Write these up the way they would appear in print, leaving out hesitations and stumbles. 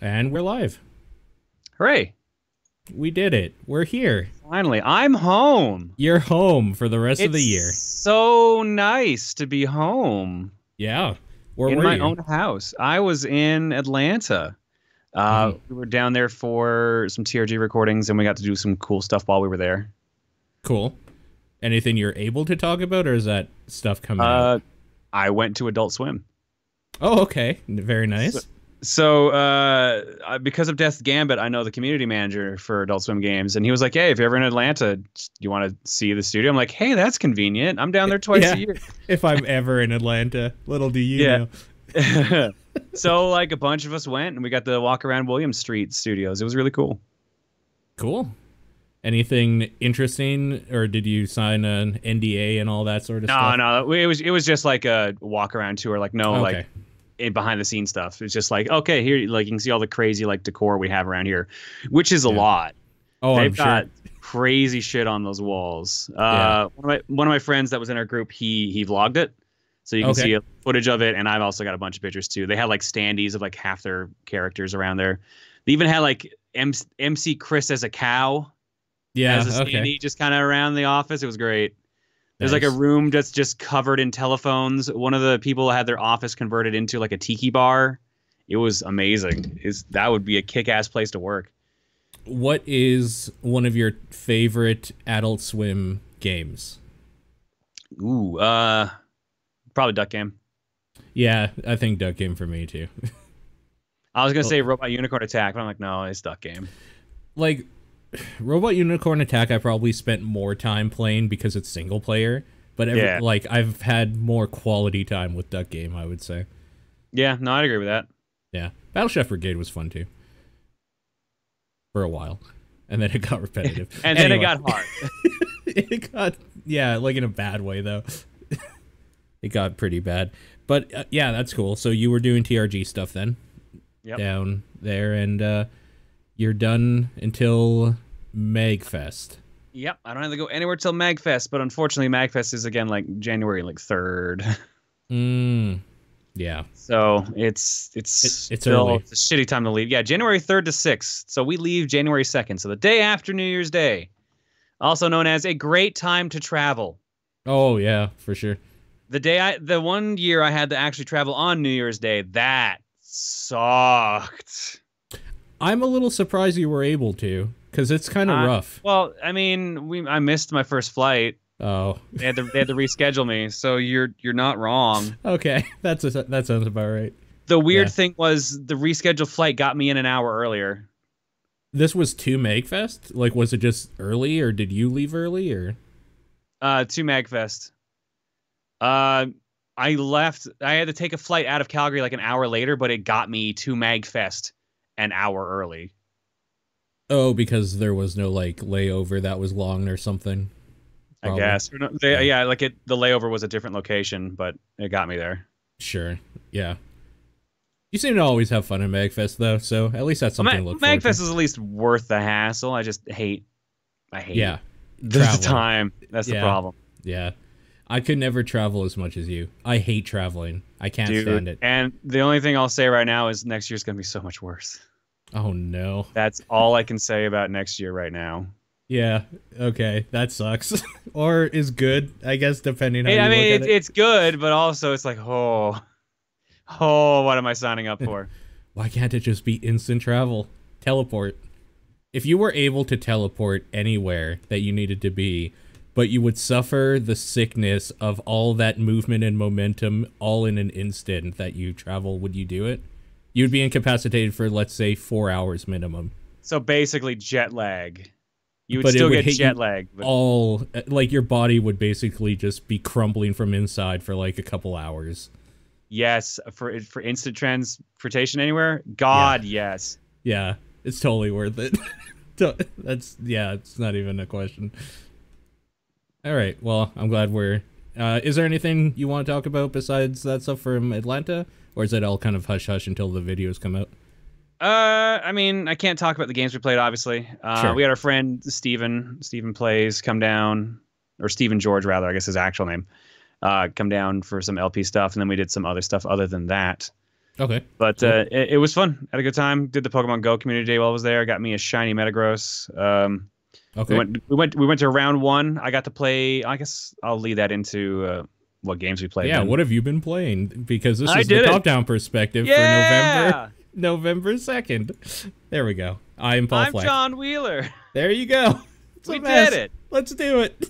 And we're live. Hooray! We did it. We're here. Finally, I'm home. You're home for the rest of the It's year. so nice to be home Yeah. Where in were my you? own house. I was in Atlanta. We were down there for some TRG recordings, and we got to do some cool stuff while we were there. Cool. Anything you're able to talk about, or is that stuff coming out? I went to Adult Swim. Oh, okay. Very nice. Because of Death's Gambit, I know the community manager for Adult Swim Games, and he was like, "Hey, if you're ever in Atlanta, do you want to see the studio?" I'm like, "Hey, that's convenient. I'm down there twice a year." If I'm ever in Atlanta, little do you know. So like a bunch of us went, and we got to walk around William Street Studios. It was really cool. Cool. Anything interesting, or did you sign an NDA and all that sort of stuff? No, it was just like a walk around tour. Like Okay. Behind the scenes stuff. It's just like, okay, here, like you can see all the crazy like decor we have around here, which is a lot. Oh, They've I'm got sure. crazy shit on those walls. Yeah. One of my friends that was in our group, he vlogged it, so you can Okay. see footage of it. And I've also got a bunch of pictures too. They had like standees of like half their characters around there. They even had like MC Chris as a cow, Yeah. as a standee, Okay. just kind of around the office. It was great. There's like a Nice. room that's just covered in telephones. One of the people had their office converted into like a tiki bar. It was amazing. That would be a kick-ass place to work. What is one of your favorite Adult Swim games? Ooh, probably Duck Game. Yeah, I think Duck Game for me too. I was gonna say Robot Unicorn Attack, but I'm like, no, it's Duck Game. Like, Robot Unicorn Attack, I probably spent more time playing because it's single player. But like, I've had more quality time with Duck Game, I would say. Yeah, no, I'd agree with that. Yeah, Battle Chef Brigade was fun too. For a while, and then it got repetitive. And then it got hard. It got, yeah, like in a bad way though. It got pretty bad. But yeah, that's cool. So you were doing TRG stuff then, down there, and you're done until Magfest. Yep, I don't have to go anywhere till Magfest, but unfortunately, Magfest is again like January 3rd. Yeah. So it's still early. it's a shitty time to leave. Yeah, January 3rd to 6th. So we leave January 2nd. So the day after New Year's Day, also known as a great time to travel. Oh yeah, for sure. The 1 year I had to actually travel on New Year's Day, that sucked. I'm a little surprised you were able to, because it's kind of rough. Well, I mean, I missed my first flight. Oh. They had to reschedule me, so you're not wrong. Okay, that sounds about right. The weird thing was the rescheduled flight got me in an hour earlier. This was to Magfest? Like, was it just early, or did you leave early, or? To Magfest. I left. I had to take a flight out of Calgary like an hour later, but it got me to Magfest an hour early. Oh, because there was no like layover that was long or something. Probably. I guess. Yeah, like the layover was a different location, but it got me there. Sure. Yeah. You seem to always have fun in Magfest though, so at least that's something to look forward to. Magfest is at least worth the hassle. I hate yeah, the time. That's the problem. Yeah. I could never travel as much as you. I hate traveling. I can't stand it. And the only thing I'll say right now is next year's going to be so much worse. Oh no. That's all I can say about next year right now. Yeah, okay, that sucks. Or is good, I guess, depending on how I you mean, look at it. it's good, but also it's like, oh, what am I signing up for? Why can't it just be instant travel? Teleport. If you were able to teleport anywhere that you needed to be, but you would suffer the sickness of all that movement and momentum all in an instant that you travel, would you do it? You'd be incapacitated for, let's say, 4 hours minimum. So basically jet lag. You would But still it would get hit jet you lag. But all, like, your body would basically just be crumbling from inside for like a couple hours. yes, for instant transportation anywhere? God, yes. Yeah, it's totally worth it. It's not even a question. All right, well, I'm glad we're... is there anything you want to talk about besides that stuff from Atlanta? Or is it all kind of hush-hush until the videos come out? I mean, I can't talk about the games we played, obviously. Sure. We had our friend Steven Plays come down, or Steven George, rather, I guess his actual name, come down for some LP stuff, and then we did some other stuff other than that. Okay. But Cool. it was fun. Had a good time. Did the Pokemon Go community day while I was there. Got me a shiny Metagross. We Okay. went to round one. I got to play. I guess I'll lead that into what games we played. Yeah, Then what have you been playing? Because this I is the did it. top-down perspective for Yeah, November 2nd. There we go. I am Paul I'm Fleck. John Wheeler. There you go. It's a We mess. did it. Let's do it.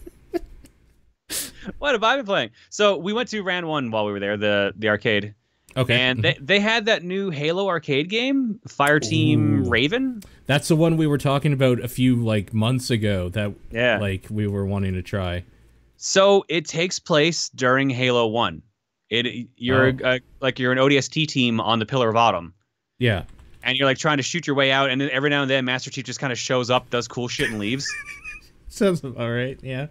What have I been playing? So we went to round one while we were there, the arcade, Okay. and they had that new Halo arcade game, Fireteam Ooh. Raven. That's the one we were talking about a few months ago that Yeah. we were wanting to try. So it takes place during Halo 1. You're an ODST team on the Pillar of Autumn, Yeah. and you're like trying to shoot your way out, and then every now and then Master Chief just kind of shows up, does cool shit, and leaves. Sounds all right. Yeah.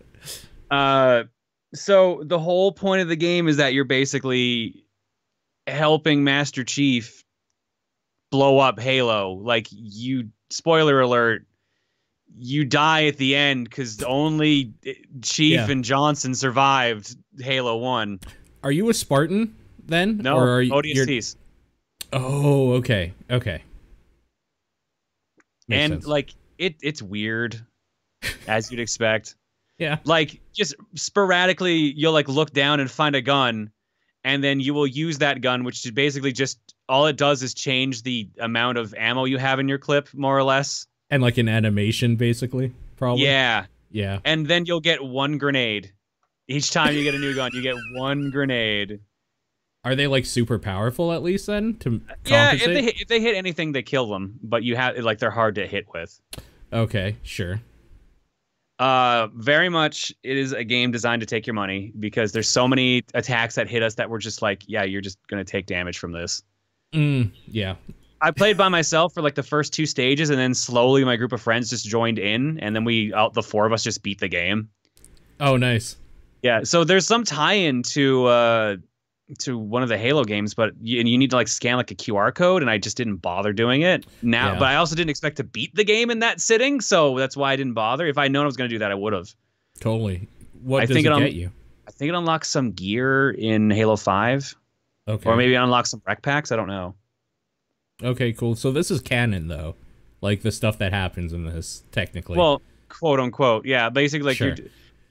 So the whole point of the game is that you're basically helping Master Chief blow up Halo. Like, spoiler alert, you die at the end because only Chief and Johnson survived Halo 1. Are you a Spartan then? No, Or are ODSTs. Oh, okay. Okay. Makes And sense. it's weird, as you'd expect. Yeah. Like, just sporadically, you'll look down and find a gun, and then you will use that gun, which is basically just all it does is change the amount of ammo you have in your clip, more or less. And an animation, basically, probably. Yeah. Yeah. And then you'll get one grenade. Each time you get a new gun, you get one grenade. Are they super powerful at least then to Yeah, compensate? if they hit anything, they kill them. But you have they're hard to hit with. Okay, sure. Very much, it is a game designed to take your money because there's so many attacks that hit us that we're just yeah, you're just gonna take damage from this. Yeah. I played by myself for the first two stages, and then slowly my group of friends just joined in, and then the four of us just beat the game. Oh, nice. Yeah, so there's some tie-in to one of the Halo games, but you need to scan a QR code, and I just didn't bother doing it. Now, Yeah. but I also didn't expect to beat the game in that sitting, so that's why I didn't bother. If I'd known I was going to do that, I would have. Totally. What I does think it it get you? I think it unlocks some gear in Halo 5, Okay. or maybe it unlocks some rec packs. I don't know. Okay, cool. So this is canon though. The stuff that happens in this technically. Well, quote unquote, yeah. Basically, Sure.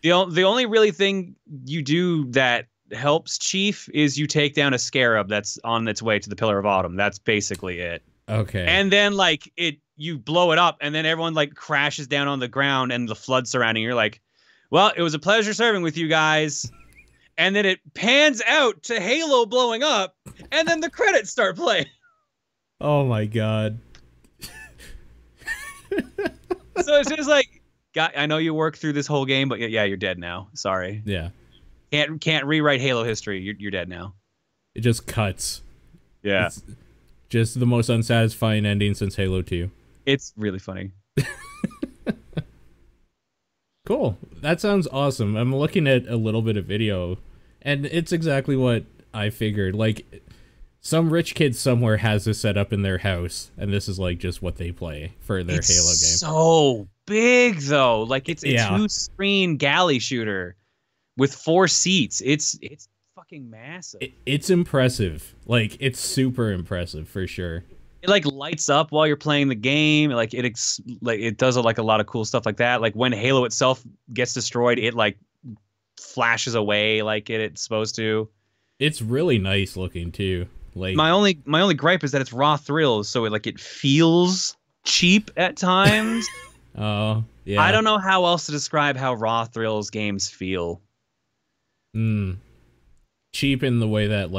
the only really thing you do that helps Chief is you take down a scarab that's on its way to the Pillar of Autumn. That's basically it. Okay. And then you blow it up, and then everyone crashes down on the ground, and the flood surrounding. You're like, well, it was a pleasure serving with you guys. And then it pans out to Halo blowing up, and then the credits start playing. Oh my god. So it's just God, I know you worked through this whole game, but yeah, you're dead now. Sorry. Yeah. Can't rewrite Halo history. You're dead now. It just cuts. Yeah. It's just the most unsatisfying ending since Halo 2. It's really funny. Cool. That sounds awesome. I'm looking at a little bit of video, and it's exactly what I figured. Some rich kid somewhere has this set up in their house, and this is just what they play for their Halo game. So big though. It's a Yeah. 2-screen galley shooter with 4 seats. It's fucking massive. It's impressive. It's super impressive for sure. It lights up while you're playing the game. It does a lot of cool stuff like that. When Halo itself gets destroyed, it flashes away it's supposed to. It's really nice looking too. My only gripe is that it's raw thrills, so it feels cheap at times. Oh, yeah. I don't know how else to describe how raw thrills games feel. Cheap in the way that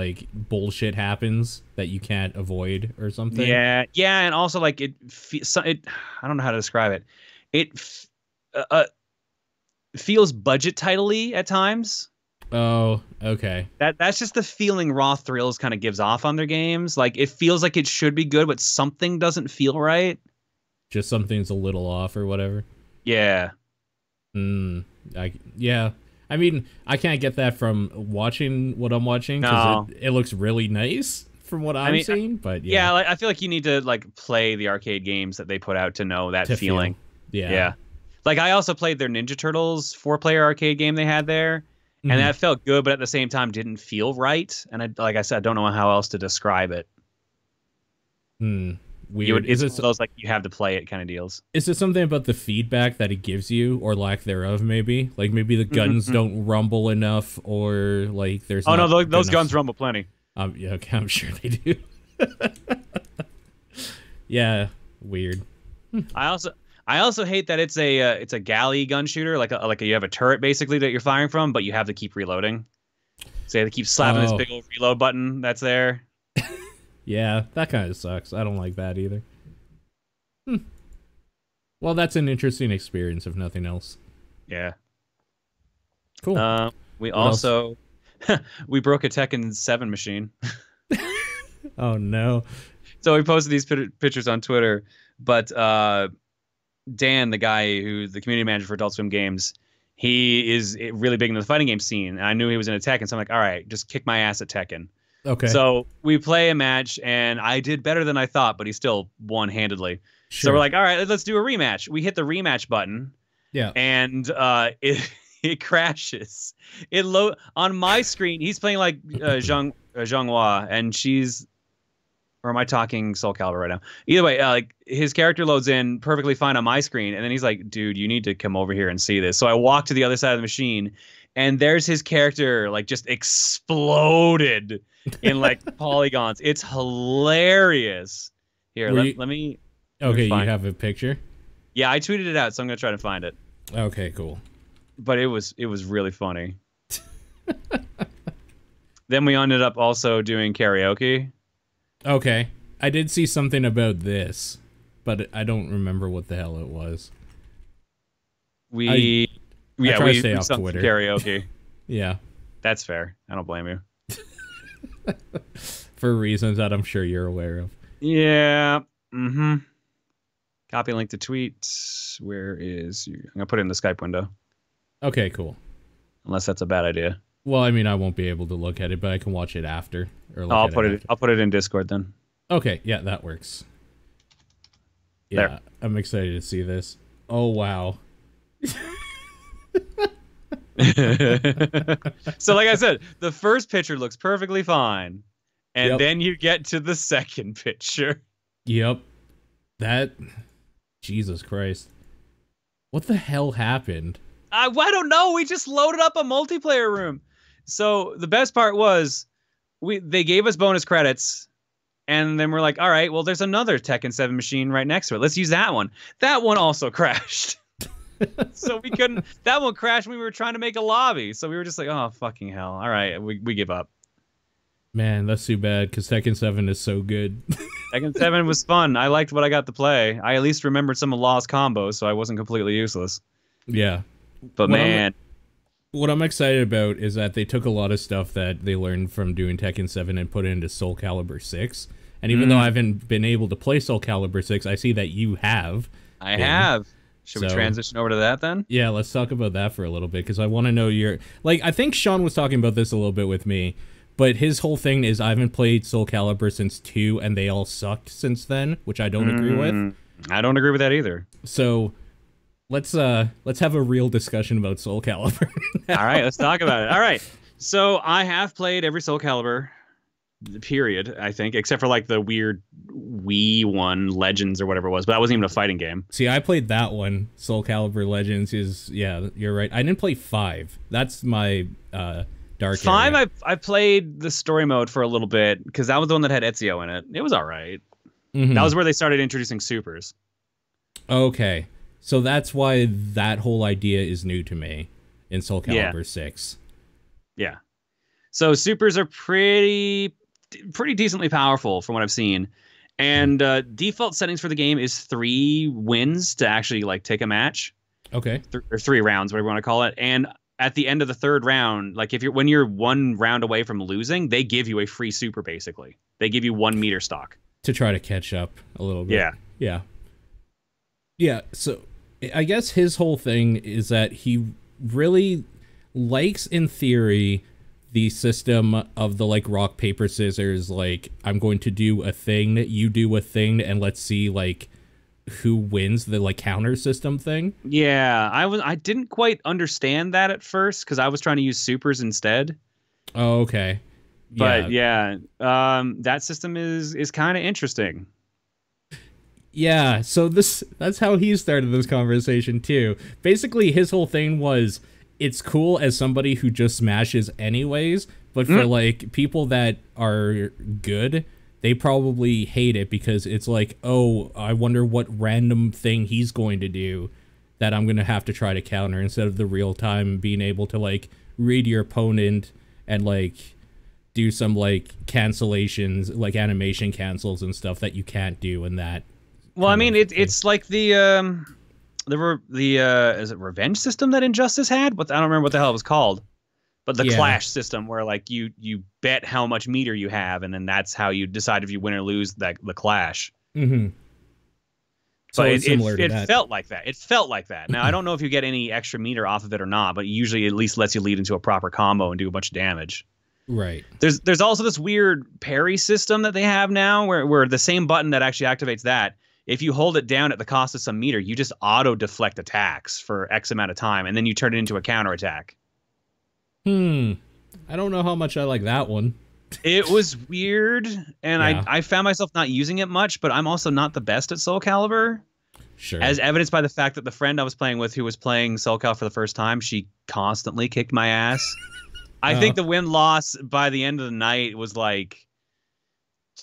bullshit happens that you can't avoid or something. Yeah, and also I don't know how to describe it. It feels budget titly at times. Oh, okay. That's just the feeling raw thrills kind of gives off on their games. It feels like it should be good, but something doesn't feel right. Just something's a little off or whatever. Yeah. Yeah. I mean, I can't get that from watching what I'm watching because it looks really nice from what I'm seeing. But yeah, I feel like you need to play the arcade games that they put out to know that feeling. Yeah. I also played their Ninja Turtles 4-player arcade game they had there, and that felt good, but at the same time didn't feel right. And like I said, I don't know how else to describe it. Hmm. You Weird. would, it's one of those like you have to play it kind of deals. Is it something about the feedback that it gives you, or lack thereof? Maybe like maybe the guns don't rumble enough, or like there's. Oh no, not those enough... guns rumble plenty. Yeah, okay, I'm sure they do. Yeah, weird. I also hate that it's a galley gun shooter, you have a turret basically that you're firing from, but you have to keep reloading. So you have to keep slapping this big old reload button that's there. Yeah, that kind of sucks. I don't like that either. Well, that's an interesting experience, if nothing else. Yeah. Cool. We also we broke a Tekken 7 machine. Oh no. So we posted these pictures on Twitter, but Dan, the guy who's the community manager for Adult Swim Games, he is really big into the fighting game scene. And I knew he was in Tekken, so I'm like, all right, just kick my ass at Tekken. Okay. So we play a match, and I did better than I thought, but he still won handedly. Sure. So we're like, all right, let's do a rematch. We hit the rematch button. Yeah. And it crashes. It on my screen. He's playing like Zhonghua, and she's. Or am I talking Soul Calibur right now? Either way, like his character loads in perfectly fine on my screen, and then he's like, "Dude, you need to come over here and see this." So I walk to the other side of the machine, and there's his character like just exploded in like polygons. It's hilarious. Here, let me. Okay, you have a picture? Yeah, I tweeted it out, so I'm gonna try to find it. Okay, cool. But it was really funny. Then we ended up also doing karaoke. Okay. I did see something about this, but I don't remember what the hell it was. We try to stay off sung Twitter. Karaoke. Yeah. That's fair. I don't blame you. For reasons that I'm sure you're aware of. Yeah. Mm-hmm. Copy link to tweet. Where is you? I'm gonna put it in the Skype window. Okay, cool. Unless that's a bad idea. Well, I mean, I won't be able to look at it, but I can watch it after. I'll put it in Discord then. Okay, yeah, that works. Yeah, there. I'm excited to see this. Oh wow. So like I said, the first picture looks perfectly fine. And Yep. then you get to the second picture. Yep. That Jesus Christ. What the hell happened? I don't know. We just loaded up a multiplayer room. So the best part was they gave us bonus credits, and then we're like, all right, well, there's another Tekken 7 machine right next to it. Let's use that one. That one also crashed. So we couldn't. That one crashed when we were trying to make a lobby. So we were just like, oh, fucking hell. All right, we give up. Man, that's too bad, because Tekken 7 is so good. Tekken 7 was fun. I liked what I got to play. I at least remembered some of Law's combos, so I wasn't completely useless. Yeah. But man. What I'm excited about is that they took a lot of stuff that they learned from doing Tekken 7 and put it into Soul Calibur 6. And even though I haven't been able to play Soul Calibur 6, I see that you have. I have. Should we transition over to that then? Yeah, let's talk about that for a little bit, because I want to know your... Like, I think Sean was talking about this a little bit with me, but his whole thing is I haven't played Soul Calibur since 2, and they all sucked since then, which I don't agree with. I don't agree with that either. So... Let's have a real discussion about Soul Calibur. All right, let's talk about it. All right. So I have played every Soul Calibur, period, I think, except for like the weird Wii one, Legends or whatever it was, but that wasn't even a fighting game. See, I played that one. Soul Calibur Legends is, yeah, you're right. I didn't play 5. That's my dark 5, area. I played the story mode for a little bit because that was the one that had Ezio in it. It was all right. Mm-hmm. That was where they started introducing supers. Okay. So that's why that whole idea is new to me in Soul Calibur 6. Yeah. So supers are pretty decently powerful from what I've seen. And default settings for the game is 3 wins to actually like take a match. Okay. Or 3 rounds, whatever you want to call it. And at the end of the 3rd round, like when you're 1 round away from losing, they give you a free super basically. They give you 1 meter stock. To try to catch up a little bit. Yeah. Yeah. Yeah, so I guess his whole thing is that he really likes, in theory, the system of the, like, rock, paper, scissors, like, I'm going to do a thing, you do a thing, and let's see, like, who wins, the, like, counter system thing. Yeah, I didn't quite understand that at first, because I was trying to use supers instead. Oh, okay. But, yeah that system is kind of interesting. Yeah, so that's how he started this conversation too. Basically, his whole thing was it's cool as somebody who just smashes anyways, but for like people that are good, they probably hate it because it's like, "Oh, I wonder what random thing he's going to do that I'm going to have to try to counter," instead of the real time being able to like read your opponent and like do some like cancellations, like animation cancels and stuff that you can't do in that. Well, I mean, it's like the is it revenge system that Injustice had? I don't remember what the hell it was called, but the clash system where like you bet how much meter you have, and then that's how you decide if you win or lose the clash. Mm-hmm. So but it felt like that. It felt like that. Now I don't know if you get any extra meter off of it or not, but usually at least lets you lead into a proper combo and do a bunch of damage. Right. There's also this weird parry system that they have now where the same button that actually activates that, if you hold it down at the cost of some meter, you just auto deflect attacks for X amount of time, and then you turn it into a counter attack. I don't know how much I like that one. It was weird, and I found myself not using it much, but I'm also not the best at Soul Calibur. Sure. As evidenced by the fact that the friend I was playing with who was playing Soul Calibur for the first time, she constantly kicked my ass. I think the win-loss by the end of the night was like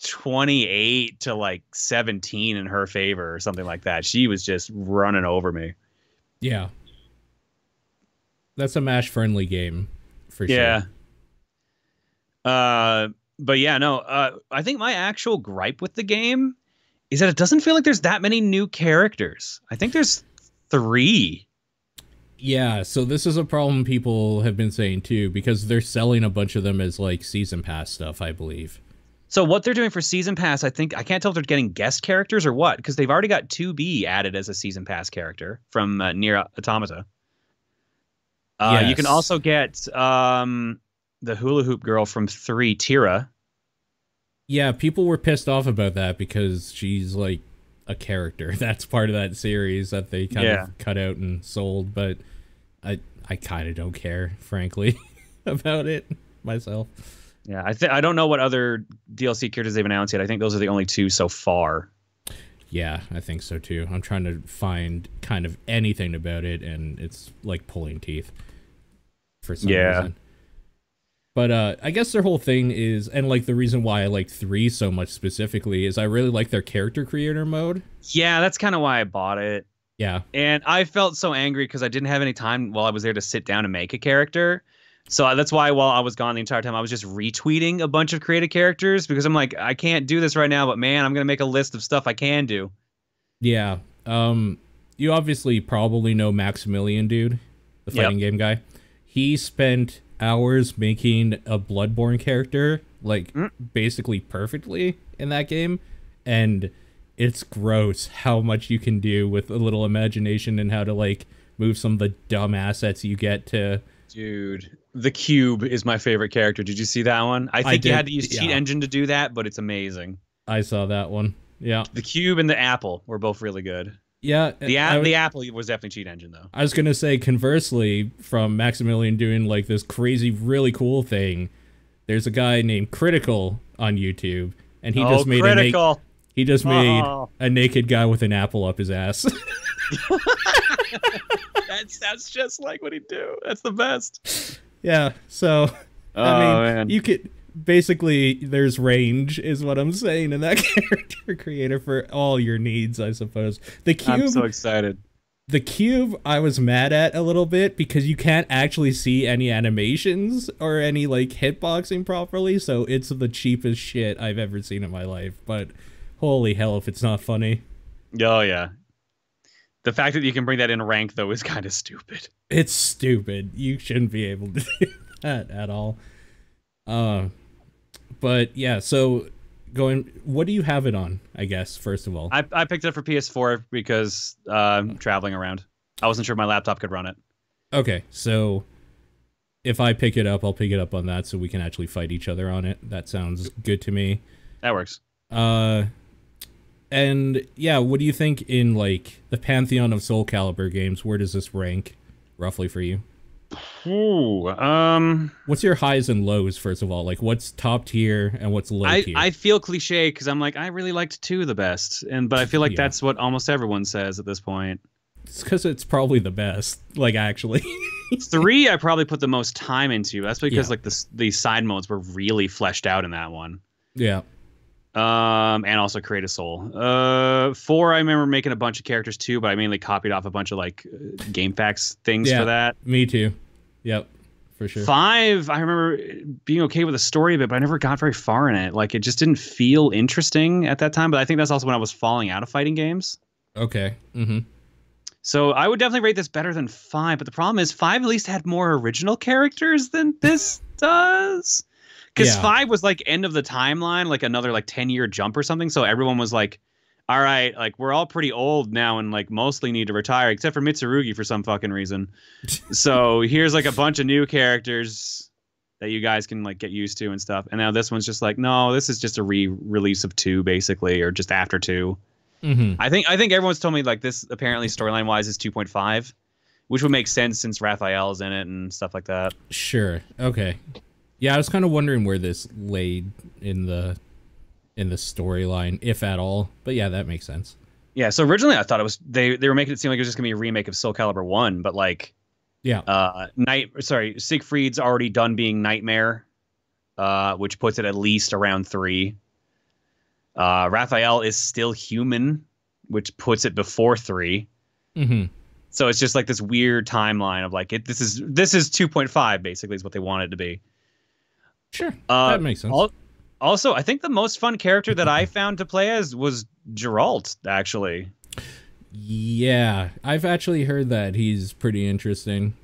28 to like 17 in her favor or something like that. She was just running over me. Yeah. That's a MASH-friendly game, for sure. Yeah. But yeah, no, I think my actual gripe with the game is that it doesn't feel like there's that many new characters. I think there's 3. Yeah, so this is a problem people have been saying too, because they're selling a bunch of them as like season pass stuff, I believe. So what they're doing for season pass, I can't tell if they're getting guest characters or what, because they've already got 2B added as a season pass character from Nier Automata. Yes. You can also get the hula hoop girl from 3, Tira. Yeah, people were pissed off about that because she's like a character that's part of that series that they kind of cut out and sold, but I kind of don't care, frankly, about it myself. Yeah, I don't know what other DLC characters they've announced yet. I think those are the only 2 so far. Yeah, I think so too. I'm trying to find kind of anything about it, and it's like pulling teeth for some reason. But I guess their whole thing is, and like the reason why I like 3 so much specifically, is I really like their character creator mode. Yeah, that's kind of why I bought it. Yeah. And I felt so angry because I didn't have any time while I was there to sit down and make a character. So that's why while I was gone the entire time, I was just retweeting a bunch of creative characters because I'm like, I can't do this right now, but man, I'm going to make a list of stuff I can do. Yeah. You obviously probably know Maximilian Dood, the fighting game guy. He spent hours making a Bloodborne character, like basically perfectly in that game. And it's gross how much you can do with a little imagination and how to like move some of the dumb assets you get to. Dude, the Cube is my favorite character. Did you see that one? I think you had to use Cheat Engine to do that, but it's amazing. I saw that one. Yeah. The Cube and the Apple were both really good. Yeah. The Apple was definitely Cheat Engine, though. I was going to say, conversely, from Maximilian doing like this crazy, really cool thing, there's a guy named Critical on YouTube, and he just made a naked guy with an apple up his ass. That's just like what he'd do. That's the best. Yeah, so I mean, you could basically there's range is what I'm saying in that character creator for all your needs, I suppose. The Cube, I'm so excited. The Cube I was mad at a little bit because you can't actually see any animations or any like hitboxing properly, so it's the cheapest shit I've ever seen in my life, but holy hell if it's not funny. Oh yeah. The fact that you can bring that in rank, though, is kind of stupid. It's stupid. You shouldn't be able to do that at all. But yeah, so what do you have it on, I guess, first of all? I picked it up for PS4 because I'm traveling around. I wasn't sure my laptop could run it. Okay, so if I pick it up, I'll pick it up on that so we can actually fight each other on it. That sounds good to me. That works. And yeah, what do you think in like the pantheon of Soul Calibur games? Where does this rank roughly for you? Ooh, What's your highs and lows, first of all? Like, what's top tier and what's low I tier? I feel cliche because I'm like I really liked 2 the best, but I feel like Yeah. that's what almost everyone says at this point. It's because it's probably the best. Like, actually. 3 I probably put the most time into. That's because Yeah. like the side modes were really fleshed out in that one. Yeah. And also Create a Soul. 4 I remember making a bunch of characters too, but I mainly copied off a bunch of like GameFAQs things Yeah. for that. Me too. Yep. For sure. 5 I remember being okay with the story of it, but I never got very far in it. Like it just didn't feel interesting at that time. But I think that's also when I was falling out of fighting games. Okay. Mm-hmm. So I would definitely rate this better than 5, but the problem is 5 at least had more original characters than this does. Because Yeah. 5 was like end of the timeline, like another like 10-year jump or something. So everyone was like, all right, like we're all pretty old now and like mostly need to retire, except for Mitsurugi for some fucking reason. So here's like a bunch of new characters that you guys can like get used to and stuff. And now this one's just like, no, this is just a re-release of 2 basically, or just after 2. Mm-hmm. I think everyone's told me like this apparently storyline wise is 2.5, which would make sense since Raphael's in it and stuff like that. Sure. Okay. Yeah, I was kind of wondering where this laid in the storyline, if at all. But yeah, that makes sense. Yeah, so originally I thought it was they were making it seem like it was just gonna be a remake of Soul Calibur 1, but like Yeah. Siegfried's already done being Nightmare, which puts it at least around 3. Raphael is still human, which puts it before 3. Mm-hmm. So it's just like this weird timeline of like this is 2.5 basically is what they wanted to be. Sure. That makes sense. Also, I think the most fun character that I found to play as was Geralt, actually. Yeah, I've actually heard that he's pretty interesting.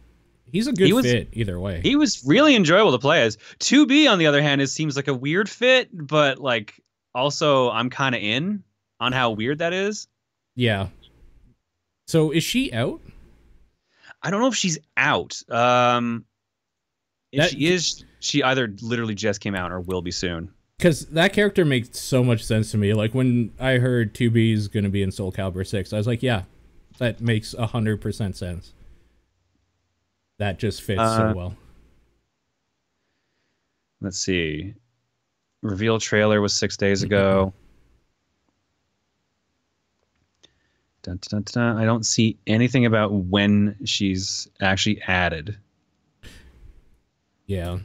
He's a good fit either way. He was really enjoyable to play as. 2B, on the other hand, seems like a weird fit, but like also I'm kind of in on how weird that is. Yeah. So is she out? I don't know if she's out. If she is, she either literally just came out or will be soon. Because that character makes so much sense to me. Like, when I heard 2B is going to be in Soul Calibur 6, I was like, yeah, that makes 100% sense. That just fits so well. Let's see. Reveal trailer was 6 days ago. Dun, dun, dun, dun. I don't see anything about when she's actually added. Yeah.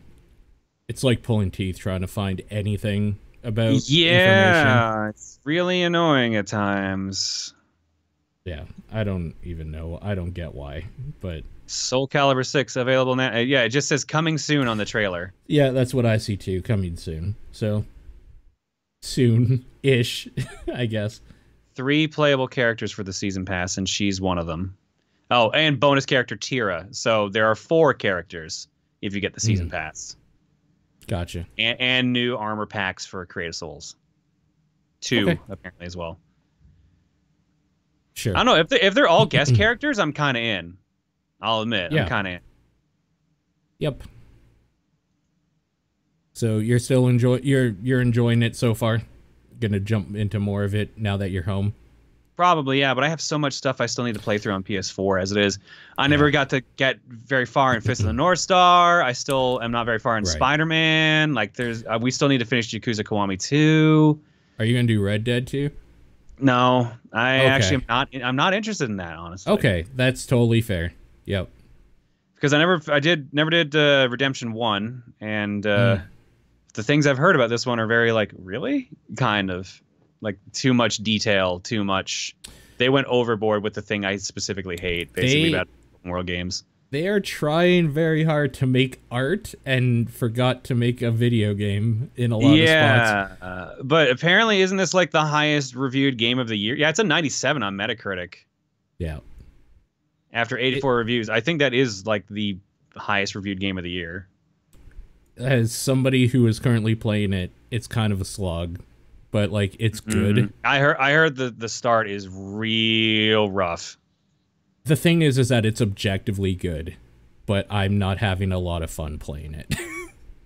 It's like pulling teeth trying to find anything about information. It's really annoying at times. Yeah, I don't even know. I don't get why, but Soul Calibur 6 available now. Yeah, it just says coming soon on the trailer. Yeah, that's what I see too. Coming soon. So soon-ish, I guess. 3 playable characters for the season pass, and she's one of them. Oh, and bonus character Tira. So there are 4 characters if you get the season pass. Gotcha. And new armor packs for Create a Souls. 2 apparently as well. Sure. I don't know if they're all guest characters. I'm kind of in. I'll admit, yeah. I'm kind of in. Yep. So you're still you're enjoying it so far. Gonna jump into more of it now that you're home. Probably, yeah, but I have so much stuff I still need to play through on PS4 as it is. I never got to get very far in Fist of the North Star. I still am not very far in Spider-Man. Like, we still need to finish Yakuza Kiwami 2. Are you gonna do Red Dead 2? No, actually am not. I'm not interested in that, honestly. Okay, that's totally fair. Yep. Because I never did Redemption 1, and the things I've heard about this one are very like, really, kind of. Like too much detail, too much. They went overboard with the thing I specifically hate, basically, about world games. They are trying very hard to make art and forgot to make a video game in a lot of spots. Yeah, but apparently isn't this like the highest reviewed game of the year? Yeah, it's a 97 on Metacritic. Yeah. After 84 reviews, I think that is like the highest reviewed game of the year. As somebody who is currently playing it, it's kind of a slog. But like it's good. I heard the start is real rough. The thing is that it's objectively good, but I'm not having a lot of fun playing it.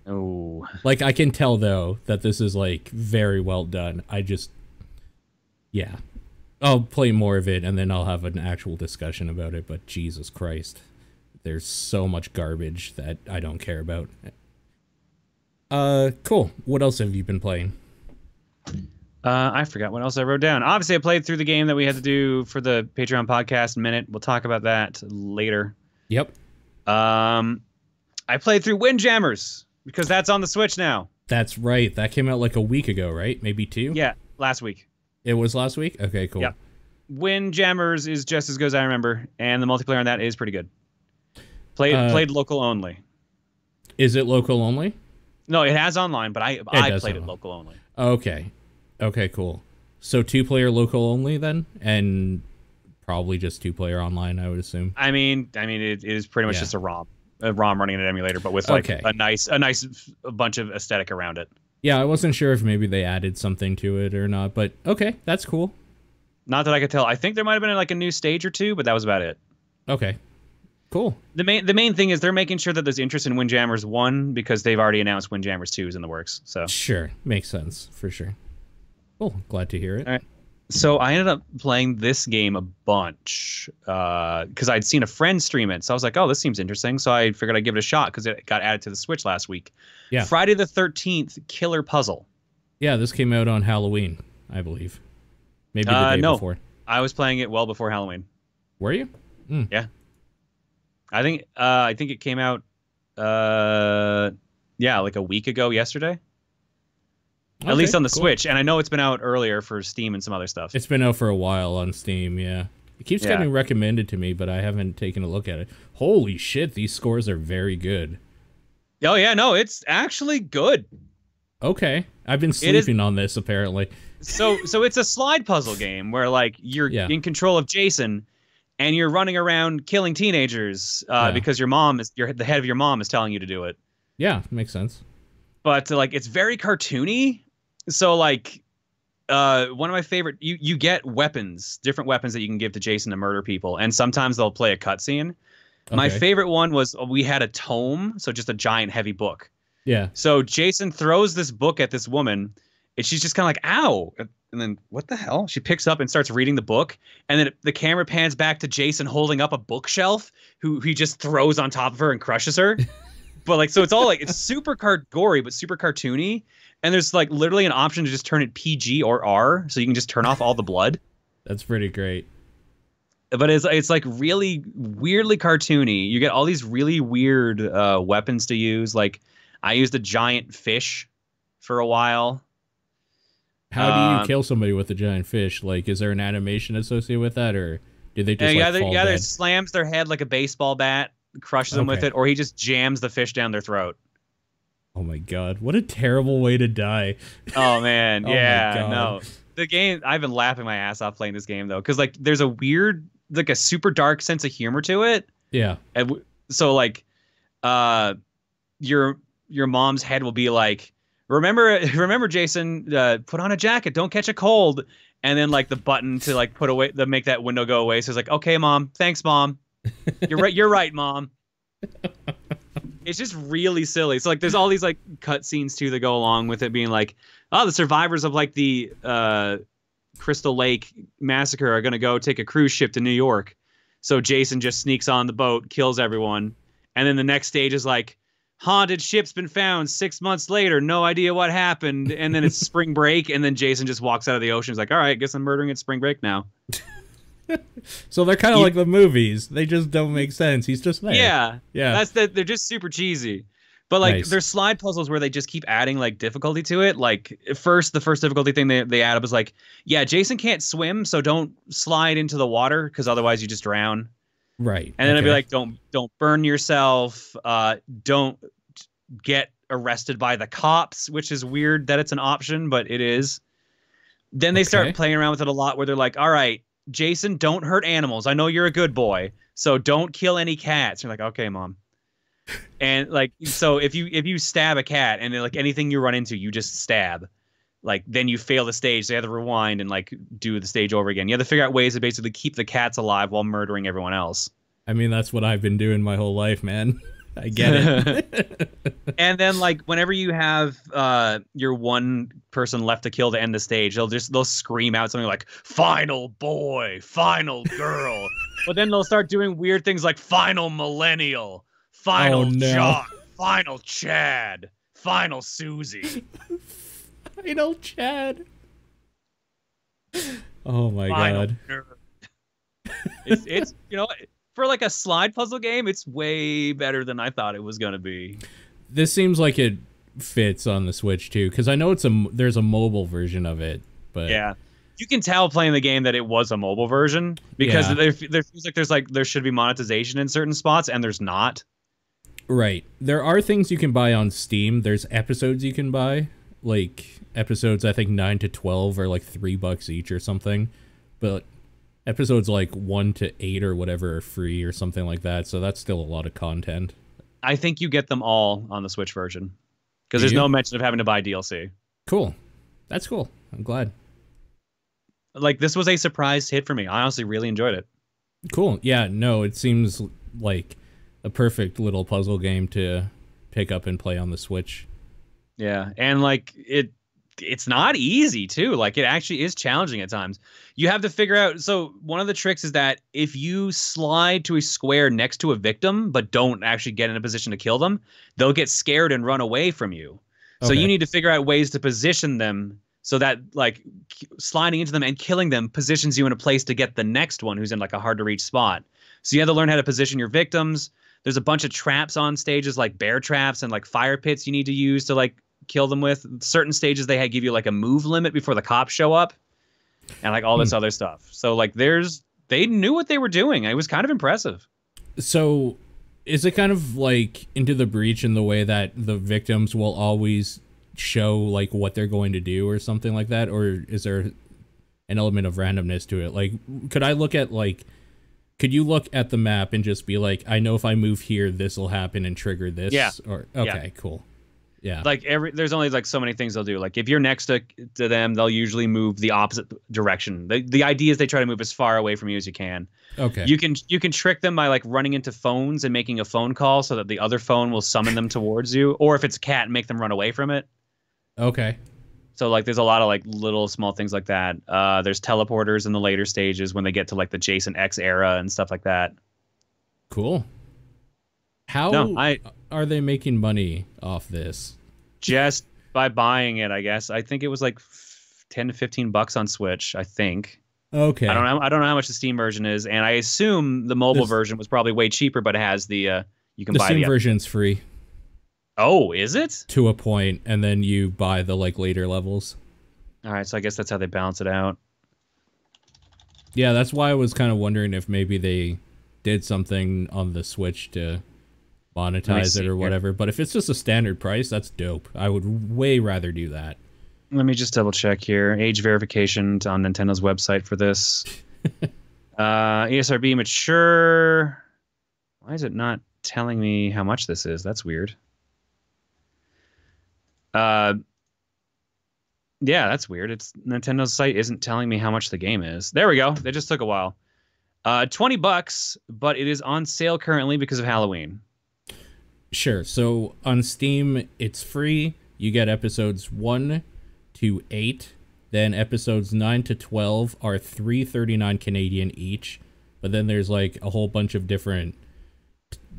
Oh. Like I can tell though that this is like very well done. Yeah. I'll play more of it and then I'll have an actual discussion about it, but Jesus Christ. There's so much garbage that I don't care about. Cool. What else have you been playing? I forgot what else I wrote down. Obviously, I played through the game that we had to do for the Patreon podcast minute. We'll talk about that later. Yep. I played through Windjammers because that's on the Switch now. That's right. That came out like a week ago, right? Maybe 2? Yeah, last week. It was last week? Okay, cool. Yeah. Windjammers is just as good as I remember, and the multiplayer on that is pretty good. Played local only. Is it local only? No, it has online, but I played it local only. Okay. Okay, cool. So 2-player local only then? And probably just 2-player online, I would assume. I mean, it is pretty much just a ROM running in an emulator, but with like a nice bunch of aesthetic around it. Yeah, I wasn't sure if maybe they added something to it or not, but okay, that's cool. Not that I could tell. I think there might have been like a new stage or 2, but that was about it. Okay. Cool. The main thing is they're making sure that there's interest in Windjammers 1 because they've already announced Windjammers 2 is in the works. So sure, makes sense for sure. Cool, glad to hear it. All right. So I ended up playing this game a bunch because I'd seen a friend stream it. So I was like, oh, this seems interesting. So I figured I'd give it a shot because it got added to the Switch last week. Yeah. Friday the 13th Killer Puzzle. Yeah, this came out on Halloween, I believe. Maybe the day before. I was playing it well before Halloween. Were you? Mm. Yeah. I think it came out like a week ago yesterday. Okay, at least on the Switch, and I know it's been out earlier for Steam and some other stuff. It's been out for a while on Steam, yeah. It keeps getting recommended to me, but I haven't taken a look at it. Holy shit, these scores are very good. Oh yeah, no, it's actually good. Okay, I've been sleeping on this apparently. So it's a slide puzzle game where like you're in control of Jason, and you're running around killing teenagers because the head of your mom is telling you to do it. Yeah, makes sense. But like it's very cartoony. So like one of my favorite you get weapons, different weapons that you can give to Jason to murder people, and sometimes they'll play a cutscene. Okay. My favorite one was we had a tome, so just a giant heavy book. Yeah. So Jason throws this book at this woman, and she's just kind of like, ow. And then what the hell? She picks up and starts reading the book, and then the camera pans back to Jason holding up a bookshelf, who he just throws on top of her and crushes her. But like, so it's all like, it's super gory, but super cartoony. And there's like literally an option to just turn it PG or R, so you can just turn off all the blood. That's pretty great. But it's like really weirdly cartoony. You get all these really weird weapons to use. Like I used a giant fish for a while. How do you kill somebody with a giant fish? Like, is there an animation associated with that, or did they just fall dead? Either slams their head like a baseball bat, crushes them with it, or he just jams the fish down their throat. Oh my god, what a terrible way to die. Oh man, yeah, no. The game, I've been laughing my ass off playing this game though, because like there's a weird, like a super dark sense of humor to it. Yeah. And so like, your mom's head will be like, remember Jason, put on a jacket, don't catch a cold, and then like the button to like put away, to make that window go away. So it's like, okay, mom, thanks, mom. You're right, mom. It's just really silly. So like there's all these like cut scenes too that go along with it, being like, oh, the survivors of like the Crystal Lake massacre are gonna go take a cruise ship to New York. So Jason just sneaks on the boat, kills everyone, and then the next stage is like, haunted ship's been found 6 months later, no idea what happened, and then it's spring break, and then Jason just walks out of the ocean. He's like, all right, guess I'm murdering at spring break now. So they're kind of like the movies. They just don't make sense. He's just there. Yeah. They're just super cheesy. But like there's slide puzzles where they just keep adding like difficulty to it. Like the first difficulty thing they add up is like, yeah, Jason can't swim, so don't slide into the water because otherwise you just drown. Right. And then it'd be like, don't burn yourself. Don't get arrested by the cops, which is weird that it's an option, but it is. Then they start playing around with it a lot where they're like, all right, Jason, don't hurt animals. I know you're a good boy, so don't kill any cats. You're like, okay, mom. And like, so if you stab a cat and like anything you run into, you just stab, like then you fail the stage. So you have to rewind and like do the stage over again. You have to figure out ways to basically keep the cats alive while murdering everyone else. I mean, that's what I've been doing my whole life, man. I get it. And then like whenever you have your one person left to kill to end the stage, they'll scream out something like "Final boy, final girl," but then they'll start doing weird things like "Final millennial, final Jock, final Chad, final Susie, final Chad." Oh my final god! Nerd. It's you know. For like a slide puzzle game, it's way better than I thought it was gonna be. This seems like it fits on the Switch too, because I know there's a mobile version of it, but yeah, you can tell playing the game that it was a mobile version because there feels like there should be monetization in certain spots and there's not. Right, there are things you can buy on Steam. There's episodes you can buy, like episodes I think 9 to 12 are like $3 each or something, but episodes like 1 to 8 or whatever are free or something like that, so that's still a lot of content. I think you get them all on the Switch version because there's no mention of having to buy DLC. Cool. That's cool. I'm glad. Like, this was a surprise hit for me. I honestly really enjoyed it. Cool. Yeah, no, it seems like a perfect little puzzle game to pick up and play on the Switch. Yeah, and like it's not easy too. Like it actually is challenging at times. You have to figure out. So one of the tricks is that if you slide to a square next to a victim, but don't actually get in a position to kill them, they'll get scared and run away from you. So you need to figure out ways to position them so that like sliding into them and killing them positions you in a place to get the next one who's in like a hard to reach spot. So you have to learn how to position your victims. There's a bunch of traps on stages like bear traps and like fire pits you need to use to like kill them with. Certain stages they give you like a move limit before the cops show up and like all this other stuff. So like they knew what they were doing. It was kind of impressive. So is it kind of like Into the Breach in the way that the victims will always show like what they're going to do or something like that? Or is there an element of randomness to it? Like, could you look at the map and just be like, I know if I move here, this will happen and trigger this? Yeah. Or okay, cool. Yeah. Like there's only like so many things they'll do. Like if you're next to them, they'll usually move the opposite direction. The idea is they try to move as far away from you as you can. Okay. You can trick them by like running into phones and making a phone call so that the other phone will summon them towards you. Or if it's a cat, make them run away from it. Okay. So like there's a lot of like little small things like that. There's teleporters in the later stages when they get to like the Jason X era and stuff like that. Cool. How are they making money off this? Just by buying it, I guess. I think it was like $10 to $15 on Switch, I think. Okay. I don't know how much the Steam version is, and I assume the mobile version was probably way cheaper, but it has the you can buy the Steam version's free. Oh, is it? To a point, and then you buy the like later levels. All right, so I guess that's how they balance it out. Yeah, that's why I was kind of wondering if maybe they did something on the Switch to monetize it or whatever. But if it's just a standard price, that's dope. I would way rather do that. Let me just double check here. Age verification on Nintendo's website for this. ESRB mature. Why is it not telling me how much this is? That's weird. Yeah, that's weird. It's Nintendo's site isn't telling me how much the game is. There we go. It just took a while. $20, but it is on sale currently because of Halloween. Sure. So on Steam, it's free. You get episodes 1 to 8. Then episodes 9 to 12 are $3.39 Canadian each. But then there's like a whole bunch of different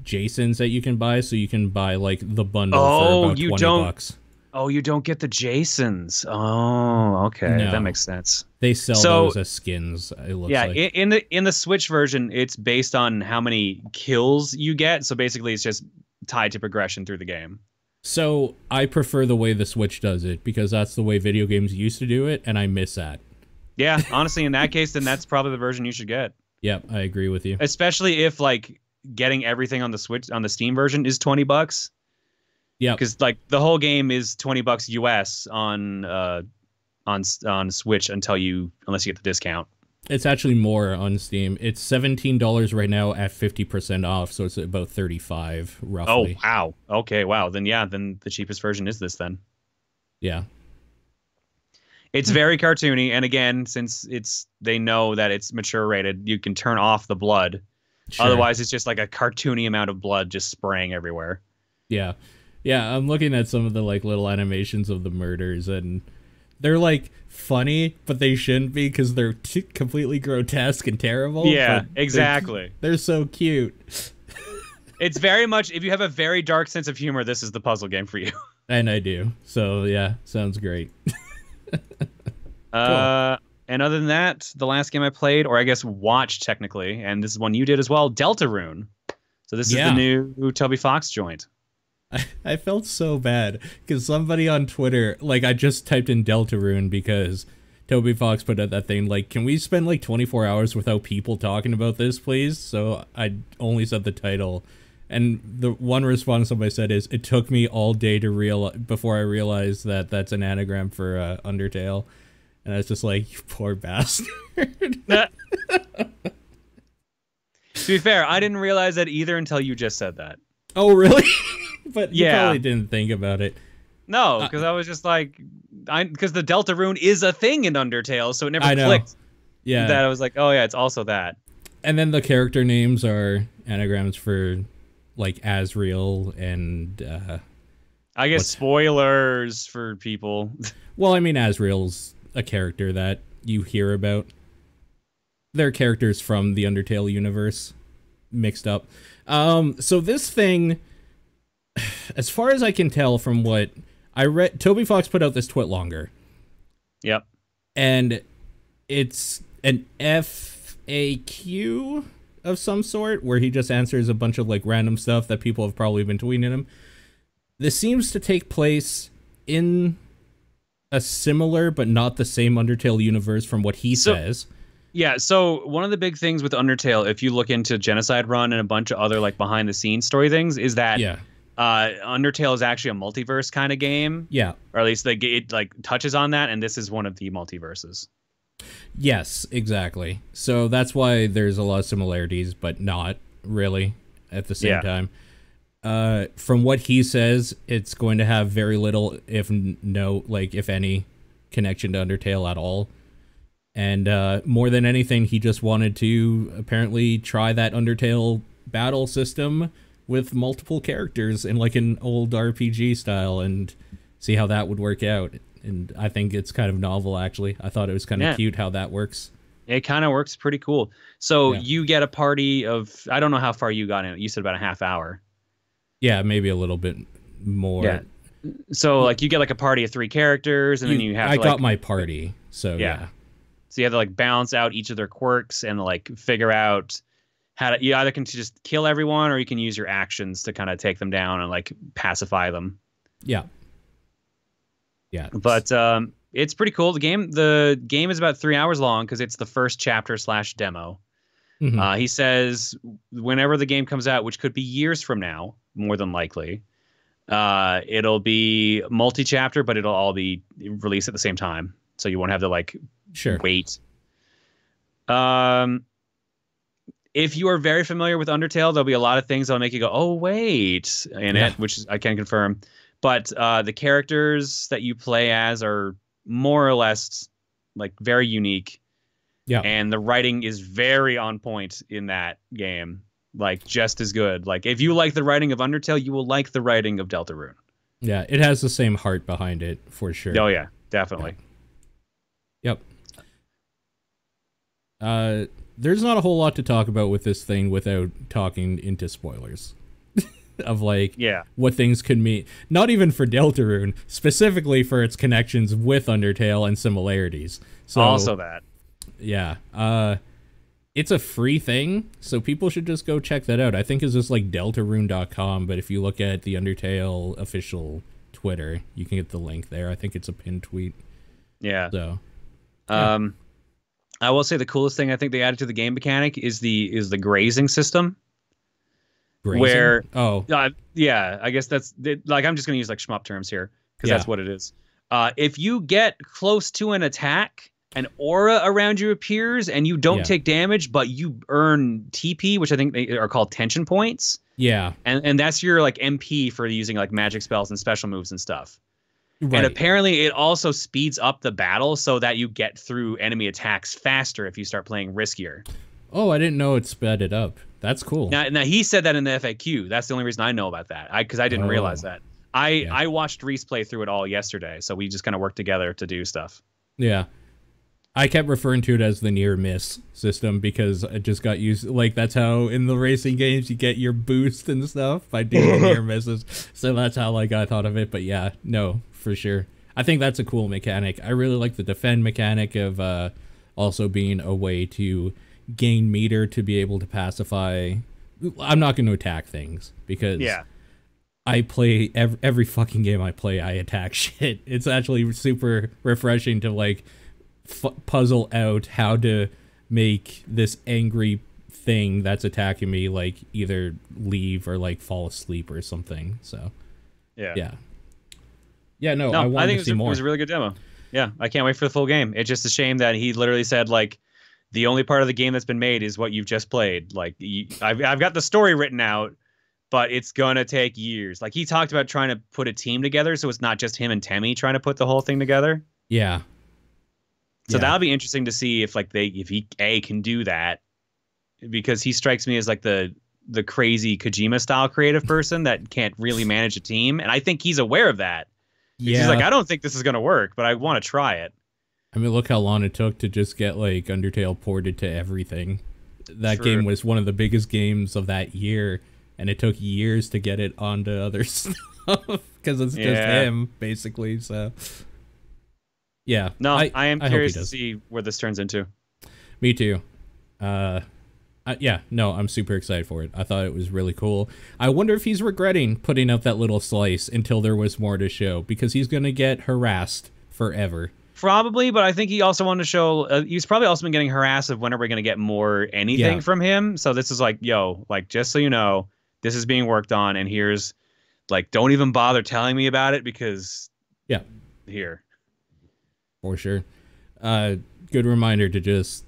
Jasons that you can buy. So you can buy like the bundle for about $20. Oh, you don't get the Jasons. Oh, okay. No. That makes sense. They sell those as skins, it looks like. Yeah, in the Switch version, it's based on how many kills you get. So basically, it's just tied to progression through the game. So I prefer the way the Switch does it because that's the way video games used to do it, and I miss that. Yeah, honestly, in that case, then that's probably the version you should get. Yep, I agree with you. Especially if like getting everything on the Switch on the Steam version is $20. Yeah, because like the whole game is $20 US on Switch unless you get the discount. It's actually more on Steam. It's $17 right now at 50% off, so it's about $35 roughly. Oh wow! Okay, wow. Then the cheapest version is this then. Yeah, it's very cartoony, and again, since they know that it's mature rated, you can turn off the blood. Sure. Otherwise, it's just like a cartoony amount of blood just spraying everywhere. Yeah. Yeah, I'm looking at some of the like little animations of the murders, and they're like funny, but they shouldn't be because they're completely grotesque and terrible. Yeah, but exactly. They're so cute. It's very much, if you have a very dark sense of humor, this is the puzzle game for you. And I do. So yeah, sounds great. Cool. And other than that, the last game I played, or I guess watched technically, and this is one you did as well, Deltarune. So this is the new Toby Fox joint. I felt so bad because somebody on Twitter, like I just typed in Deltarune because Toby Fox put out that thing like, can we spend like 24 hours without people talking about this, please? So I only said the title. And the one response somebody said is, it took me all day to before I realized that that's an anagram for Undertale. And I was just like, you poor bastard. To be fair, I didn't realize that either until you just said that. Oh, really? But you Yeah. probably didn't think about it. No, because I was just like, because the Deltarune is a thing in Undertale, so it never clicked. Yeah. That I was like, oh yeah, it's also that. And then the character names are anagrams for like Asriel and I guess spoilers for people. well, I mean Asriel's a character that you hear about. They're characters from the Undertale universe mixed up. So this thing, as far as I can tell from what I read, Toby Fox put out this TwitLonger. Yep. And it's an FAQ of some sort where he just answers a bunch of like random stuff that people have probably been tweeting him. This seems to take place in a similar but not the same Undertale universe from what he says. Yeah, so one of the big things with Undertale, if you look into Genocide Run and a bunch of other like behind the scenes story things, is that Undertale is actually a multiverse kind of game. Yeah. Or at least it like touches on that, and this is one of the multiverses. Yes, exactly. So that's why there's a lot of similarities, but not really at the same time. From what he says, it's going to have very little, if any, connection to Undertale at all. And more than anything, he just wanted to apparently try that Undertale battle system with multiple characters in like an old RPG style and see how that would work out. And I think it's kind of novel, actually. I thought it was kind of cute how that works. It kind of works pretty cool. So you get a party of, I don't know how far you got in it. You said about a half hour. Yeah, maybe a little bit more. Yeah. So like you get like a party of 3 characters, and then you have. I got my party, so yeah. So you have to like balance out each of their quirks and like figure out how to. You either can just kill everyone, or you can use your actions to kind of take them down and like pacify them. Yeah. Yeah. But it's pretty cool. The game is about 3 hours long because it's the first chapter / demo. Mm-hmm. He says whenever the game comes out, which could be years from now, more than likely, it'll be multi-chapter, but it'll all be released at the same time. So you won't have to like wait. If you are very familiar with Undertale, there'll be a lot of things that'll make you go, oh, wait, in it, which I can confirm. But the characters that you play as are more or less like very unique. Yeah. And the writing is very on point in that game. Like just as good. Like if you like the writing of Undertale, you will like the writing of Deltarune. Yeah, it has the same heart behind it for sure. Oh yeah, definitely. Yeah. Yep. There's not a whole lot to talk about with this thing without talking into spoilers. Of like what things could mean, not even for Deltarune, specifically for its connections with Undertale and similarities. So also that. Yeah. It's a free thing, so people should just go check that out. I think it's just like deltarune.com, but if you look at the Undertale official Twitter, you can get the link there. I think it's a pinned tweet. Yeah. So I will say the coolest thing I think they added to the game mechanic is the grazing system. Grazing? Where yeah, I guess that's like, I'm just gonna use like shmup terms here because that's what it is. If you get close to an attack, an aura around you appears and you don't take damage, but you earn TP, which I think they are called tension points. Yeah. And that's your like MP for using like magic spells and special moves and stuff. Right. And apparently it also speeds up the battle so that you get through enemy attacks faster if you start playing riskier. Oh, I didn't know it sped it up. That's cool. Now he said that in the FAQ. That's the only reason I know about that. Because I didn't realize that. I watched Reese play through it all yesterday, so we just kind of worked together to do stuff. Yeah. I kept referring to it as the near miss system because I just got used, like, that's how in the racing games you get your boost and stuff by doing the near misses. So that's how, like, I thought of it. But yeah, no, for sure. I think that's a cool mechanic. I really like the defend mechanic of also being a way to gain meter to be able to pacify. I'm not going to attack things because I play every fucking game I play, I attack shit. It's actually super refreshing to, like, puzzle out how to make this angry thing that's attacking me, like, either leave or, like, fall asleep or something. So yeah, no, I think it was a really good demo. Yeah, I can't wait for the full game. It's just a shame that he literally said, like, the only part of the game that's been made is what you've just played. Like, I've got the story written out, but it's gonna take years. Like, he talked about trying to put a team together, so it's not just him and Temmie trying to put the whole thing together. Yeah. So that'll be interesting to see if, like, if he can do that, because he strikes me as, like, the crazy Kojima style creative person that can't really manage a team, and I think he's aware of that. Yeah. He's like, I don't think this is gonna work, but I want to try it. I mean, look how long it took to just get, like, Undertale ported to everything. That game was one of the biggest games of that year, and it took years to get it onto other stuff because it's just him, basically. So. Yeah. No, I am curious to see where this turns into. Me too. Yeah, no, I'm super excited for it. I thought it was really cool. I wonder if he's regretting putting up that little slice until there was more to show, because he's going to get harassed forever. Probably, but I think he also wanted to show, he's probably also been getting harassed of when are we going to get more anything from him. So this is like, yo, like, just so you know, this is being worked on, and here's, like, don't even bother telling me about it because here. For sure. Good reminder to just,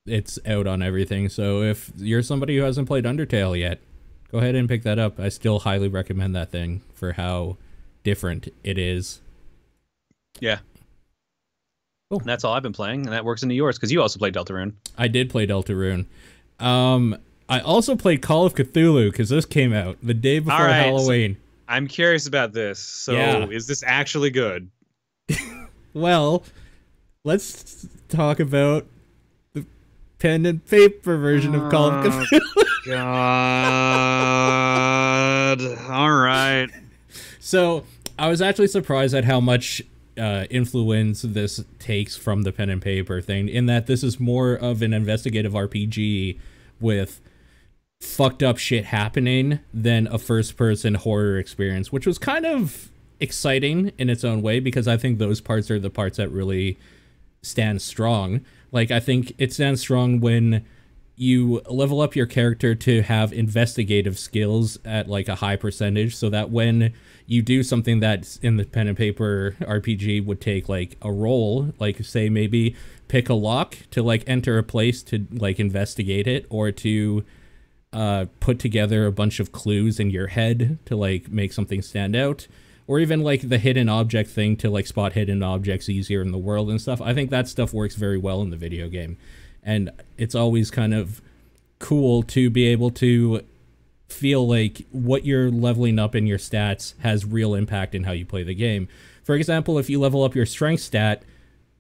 it's out on everything. So if you're somebody who hasn't played Undertale yet, go ahead and pick that up. I still highly recommend that thing for how different it is. Yeah. Cool. And that's all I've been playing, and that works into yours because you also played Deltarune. I did play Deltarune. I also played Call of Cthulhu because this came out the day before Halloween. So I'm curious about this. So is this actually good? Well, let's talk about the pen and paper version of Call of Cthulhu. God. All right. So I was actually surprised at how much influence this takes from the pen and paper thing, in that this is more of an investigative RPG with fucked up shit happening than a first-person horror experience, which was kind of exciting in its own way, because I think those parts are the parts that really stand strong. Like, I think it stands strong when you level up your character to have investigative skills at, like, a high percentage, so that when you do something that's in the pen and paper RPG would take, like, a roll, like, say maybe pick a lock to, like, enter a place to, like, investigate it, or to put together a bunch of clues in your head to, like, make something stand out, or even, like, the hidden object thing to, like, spot hidden objects easier in the world and stuff. I think that stuff works very well in the video game. And it's always kind of cool to be able to feel like what you're leveling up in your stats has real impact in how you play the game. For example, if you level up your strength stat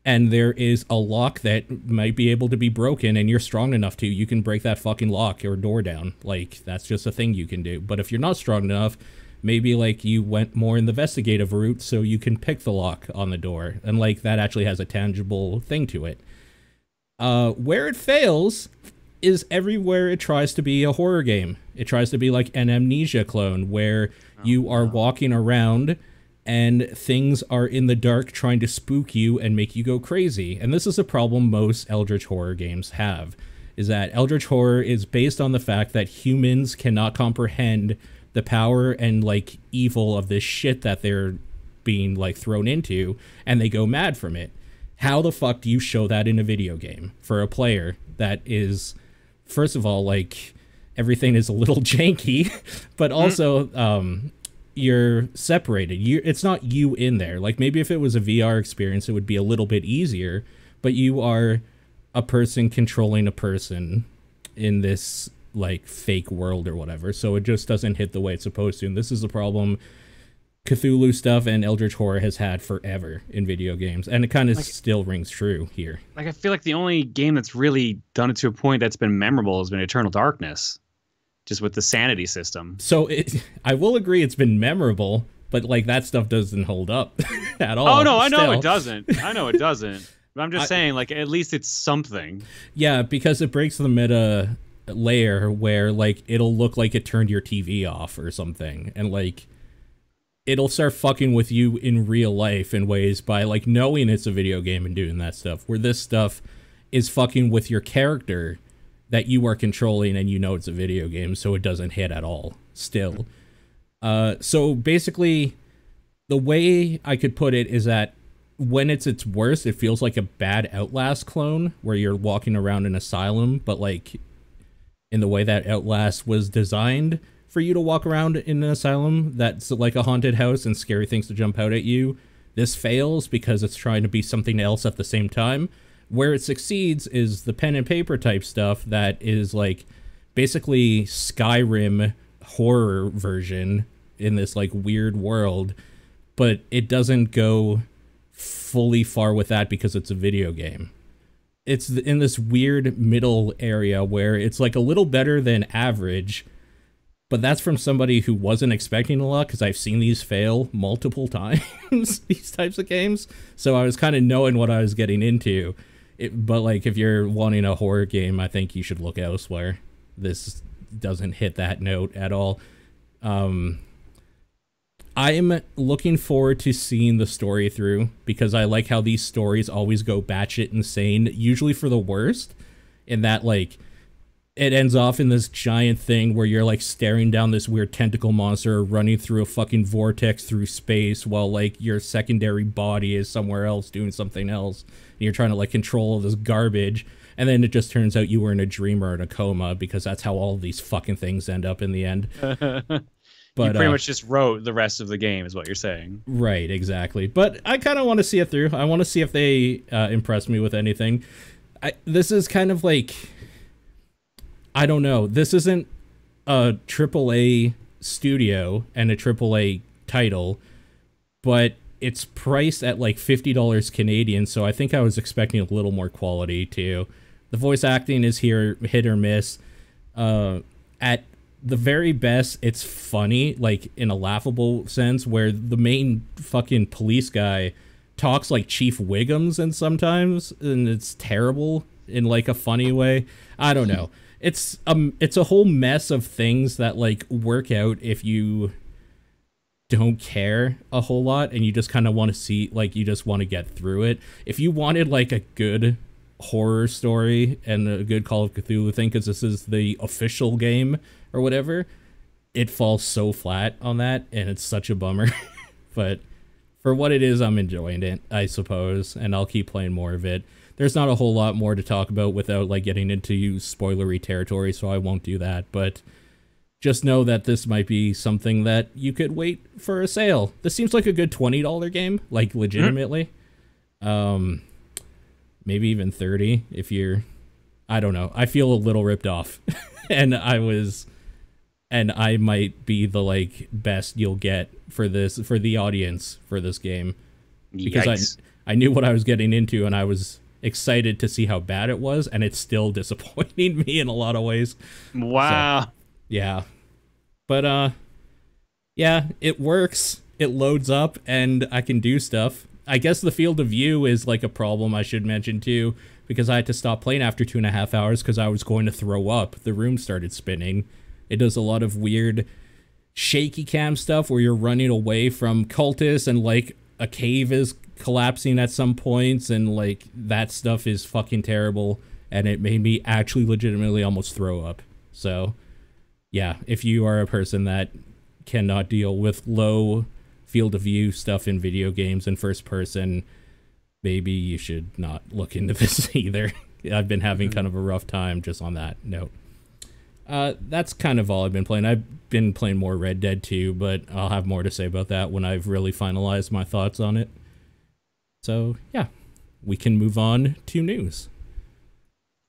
and there is a lock that might be able to be broken and you're strong enough to, you can break that fucking lock or door down. Like, that's just a thing you can do. But if you're not strong enough, maybe, like, you went more in the investigative route so you can pick the lock on the door, and, like, that actually has a tangible thing to it. Where it fails is everywhere it tries to be a horror game. It tries to be like an Amnesia clone, where you are walking around and things are in the dark trying to spook you and make you go crazy. And this is a problem most Eldritch Horror games have, is that Eldritch Horror is based on the fact that humans cannot comprehend the power and, like, evil of this shit that they're being, like, thrown into, and they go mad from it. How the fuck do you show that in a video game for a player that is, first of all, like, everything is a little janky, but also you're separated. It's not you in there. Like, maybe if it was a VR experience, it would be a little bit easier, but you are a person controlling a person in this like fake world or whatever. So it just doesn't hit the way it's supposed to. And this is the problem Cthulhu stuff and Eldritch Horror has had forever in video games, and it kind of still rings true here. Like, I feel like the only game that's really done it to a point that's been memorable has been Eternal Darkness, just with the sanity system. So I will agree it's been memorable, but like that stuff doesn't hold up at all. Oh no, I know it doesn't. I know it doesn't. But I'm just saying, like, at least it's something. Yeah, because it breaks the meta layer where like it'll look like it turned your TV off or something, and like it'll start fucking with you in real life in ways by like knowing it's a video game and doing that stuff, where this stuff is fucking with your character that you are controlling and you know it's a video game, so it doesn't hit at all still. So basically the way I could put it is that when it's its worst, it feels like a bad Outlast clone where you're walking around an asylum, but like in the way that Outlast was designed for you to walk around in an asylum that's like a haunted house and scary things to jump out at you. This fails because it's trying to be something else at the same time. Where it succeeds is the pen and paper type stuff that is like basically Skyrim horror version in this like weird world, but it doesn't go fully far with that because it's a video game. It's in this weird middle area where it's like a little better than average, but that's from somebody who wasn't expecting a lot, because I've seen these fail multiple times, these types of games. So I was kind of knowing what I was getting into. But like, if you're wanting a horror game, I think you should look elsewhere. This doesn't hit that note at all. I'm looking forward to seeing the story through, because I like how these stories always go batshit insane, usually for the worst, in that like it ends off in this giant thing where you're like staring down this weird tentacle monster running through a fucking vortex through space while like your secondary body is somewhere else doing something else, and you're trying to like control this garbage, and then it just turns out you were in a dream or in a coma, because that's how all these fucking things end up in the end. But you pretty much just wrote the rest of the game, is what you're saying. Right, exactly. But I kind of want to see it through. I want to see if they impress me with anything. This is kind of like, I don't know. This isn't a AAA studio and a AAA title, but it's priced at like $50 Canadian, so I think I was expecting a little more quality too. The voice acting is here hit or miss. At the very best, it's funny, like in a laughable sense, where the main fucking police guy talks like Chief Wiggums and sometimes, and it's terrible in like a funny way. I don't know. It's a whole mess of things that like work out if you don't care a whole lot and you just kind of want to see, like, you just want to get through it. If you wanted like a good horror story and a good Call of Cthulhu thing, because this is the official game or whatever, it falls so flat on that, and it's such a bummer. But for what it is, I'm enjoying it, I suppose, and I'll keep playing more of it. There's not a whole lot more to talk about without like getting into spoilery territory, so I won't do that, but just know that this might be something that you could wait for a sale. This seems like a good $20 game, like legitimately. Maybe even 30 if you're, I don't know. I feel a little ripped off. And I might be the like best you'll get for this, for the audience for this game, because I knew what I was getting into, and I was excited to see how bad it was, and it's still disappointing me in a lot of ways. Wow. So, yeah. But yeah, it works. It loads up and I can do stuff. I guess the field of view is like a problem I should mention too, because I had to stop playing after 2.5 hours because I was going to throw up. The room started spinning. It does a lot of weird shaky cam stuff where you're running away from cultists and like a cave is collapsing at some points, and like that stuff is fucking terrible, and it made me actually legitimately almost throw up. So yeah, if you are a person that cannot deal with low field of view stuff in video games and first person, maybe you should not look into this either. I've been having kind of a rough time just on that note. That's kind of all I've been playing. I've been playing more Red Dead 2, but I'll have more to say about that when I've really finalized my thoughts on it. So yeah, we can move on to news.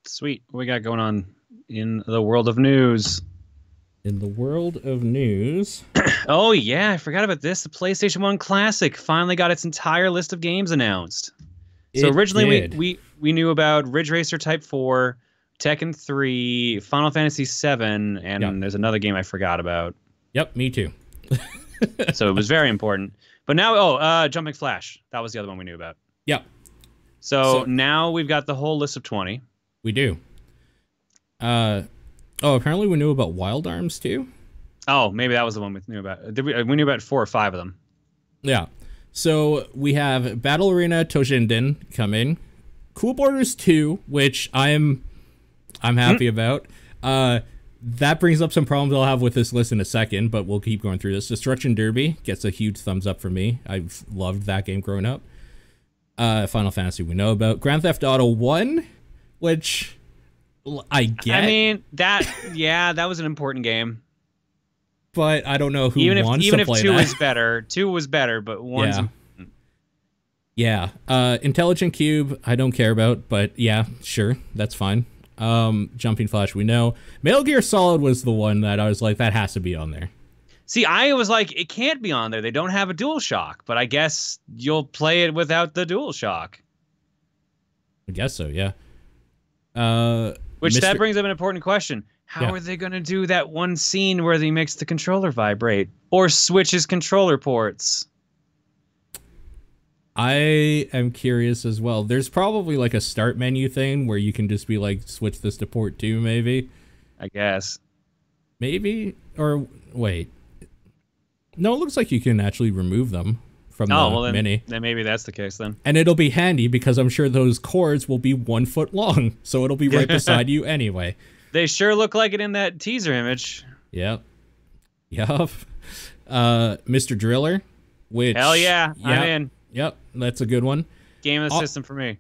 Sweet. What we got going on in the world of news. In the world of news. Oh yeah, I forgot about this. The PlayStation 1 Classic finally got its entire list of games announced. So originally we knew about Ridge Racer Type 4, Tekken 3, Final Fantasy 7, and there's another game I forgot about. Yep, me too. So it was very important. But now, Jumping Flash. That was the other one we knew about. Yep. So now we've got the whole list of 20. We do. Apparently we knew about Wild Arms too. Oh, maybe that was the one we knew about. We knew about 4 or 5 of them. Yeah. So we have Battle Arena Toshinden come in. Cool Borders 2, which I'm happy about. That brings up some problems I'll have with this list in a second, but we'll keep going through this. Destruction Derby gets a huge thumbs up from me. I've loved that game growing up. Final Fantasy we know about. Grand Theft Auto 1, which I get. I mean, that was an important game. But I don't know who wants to play that. Even if 2 was better. 2 was better, but 1's... Yeah. Intelligent Cube, I don't care about, but yeah, sure, that's fine. Jumping Flash, we know. Metal Gear Solid was the one that I was like, that has to be on there. See, I was like, it can't be on there. They don't have a DualShock, but I guess you'll play it without the DualShock. I guess so, yeah. That brings up an important question. How are they going to do that one scene where they makes the controller vibrate or switches controller ports? I am curious as well. There's probably like a start menu thing where you can just be like, switch this to port 2, maybe. I guess. Maybe? Or wait. No, it looks like you can actually remove them from the mini. Then maybe that's the case then. And it'll be handy because I'm sure those cords will be 1 foot long. So it'll be right beside you anyway. They sure look like it in that teaser image. Yep. Mr. Driller, which... Hell yeah, I'm in. Yep, that's a good one. Game of the system for me.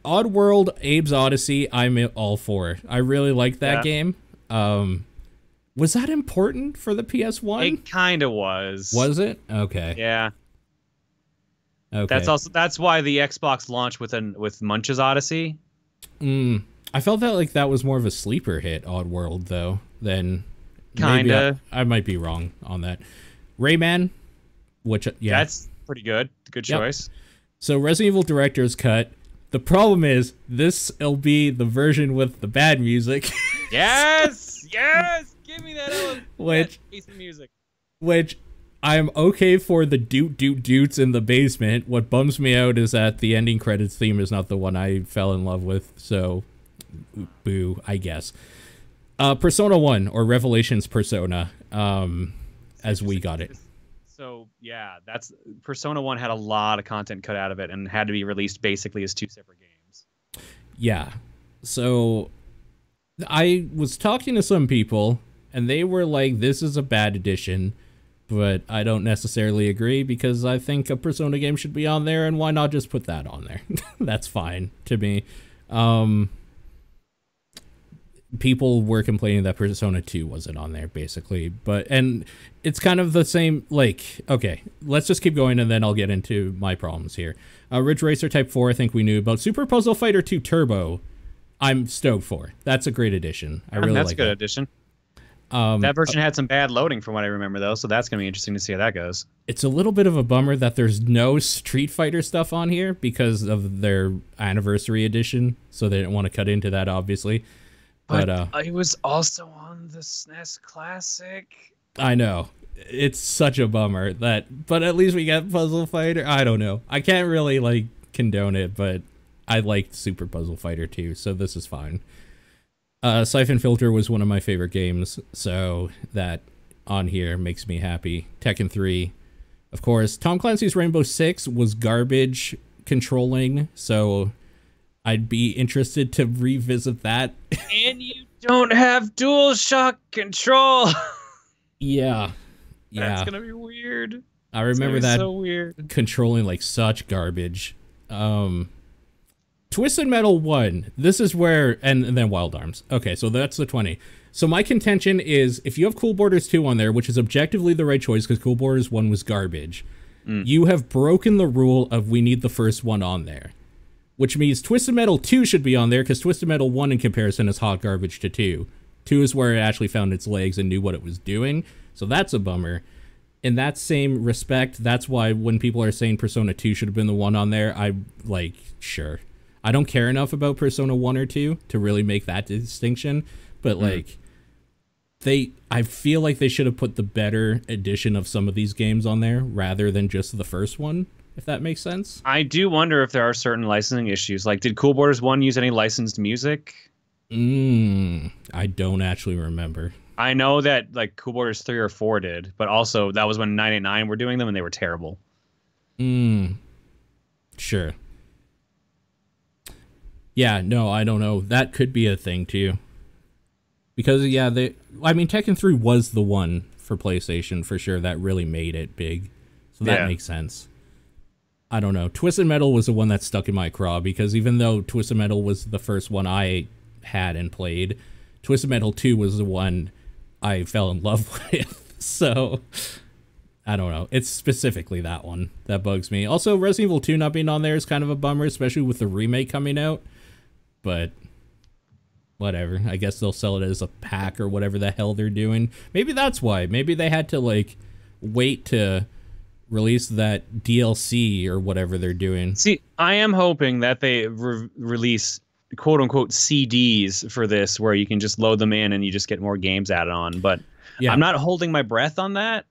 Oddworld, Abe's Odyssey, I'm all for. I really like that game. Was that important for the PS1? It kind of was. Was it? Okay. Yeah. Okay. That's why the Xbox launched with Munch's Odyssey. I felt that was more of a sleeper hit, Oddworld, though, than... Kinda. I might be wrong on that. Rayman, which, yeah. That's pretty good. Good choice. So Resident Evil Director's Cut. The problem is, this'll be the version with the bad music. Yes! Yes! Give me that piece of music. Which... I'm okay for the doot-doot-doots in the basement. What bums me out is that the ending credits theme is not the one I fell in love with, so boo, I guess. Persona 1, or Revelations Persona, as we got it. So, yeah, Persona 1 had a lot of content cut out of it and had to be released basically as 2 separate games. Yeah, so I was talking to some people, and they were like, this is a bad edition. But I don't necessarily agree because I think a Persona game should be on there, and why not just put that on there? That's fine to me. People were complaining that Persona 2 wasn't on there, basically. And it's kind of the same, okay, let's just keep going and then I'll get into my problems here. Ridge Racer Type 4, I think we knew about. Super Puzzle Fighter 2 Turbo, I'm stoked for. That's a great addition. I really like that. That's a good addition. That version had some bad loading from what I remember, though, so that's going to be interesting to see how that goes. It's a little bit of a bummer that there's no Street Fighter stuff on here because of their anniversary edition, so they didn't want to cut into that, obviously. But it was also on the SNES Classic. I know. It's such a bummer but at least we got Puzzle Fighter. I don't know. I can't really, condone it, but I liked Super Puzzle Fighter 2, so this is fine. Siphon Filter was one of my favorite games, so that on here makes me happy. Tekken 3, of course. Tom Clancy's Rainbow Six was garbage controlling, so I'd be interested to revisit that. And you don't have DualShock control. Yeah. That's gonna be weird. I remember that so weird. controlling such garbage. Twisted Metal 1, this is where, and then Wild Arms. Okay, so that's the 20. So my contention is, if you have Cool Borders 2 on there, which is objectively the right choice because Cool Borders 1 was garbage, you have broken the rule of we need the first one on there. which means Twisted Metal 2 should be on there because Twisted Metal 1 in comparison is hot garbage to 2. 2 is where it actually found its legs and knew what it was doing, so that's a bummer. In that same respect, that's why when people are saying Persona 2 should have been the one on there, I'm like, sure. I don't care enough about Persona 1 or 2 to really make that distinction, but like, I feel like they should have put the better edition of some of these games on there rather than just the first one, if that makes sense. I do wonder if there are certain licensing issues. Like, did Cool Borders 1 use any licensed music? I don't actually remember. I know that like Cool Borders 3 or 4 did, but also that was when 989 were doing them and they were terrible. Sure. Yeah, no, I don't know. That could be a thing too. Because yeah, Tekken 3 was the one for PlayStation for sure that really made it big. So that makes sense. I don't know. Twisted Metal was the one that stuck in my craw because even though Twisted Metal was the first one I had and played, Twisted Metal 2 was the one I fell in love with. So I don't know. It's specifically that one that bugs me. Also, Resident Evil 2 not being on there is kind of a bummer, especially with the remake coming out. But whatever. I guess they'll sell it as a pack or whatever the hell they're doing. Maybe that's why. Maybe they had to like wait to release that DLC or whatever they're doing. See, I am hoping that they release quote unquote CDs for this where you can just load them in and you just get more games added on. But yeah, I'm not holding my breath on that.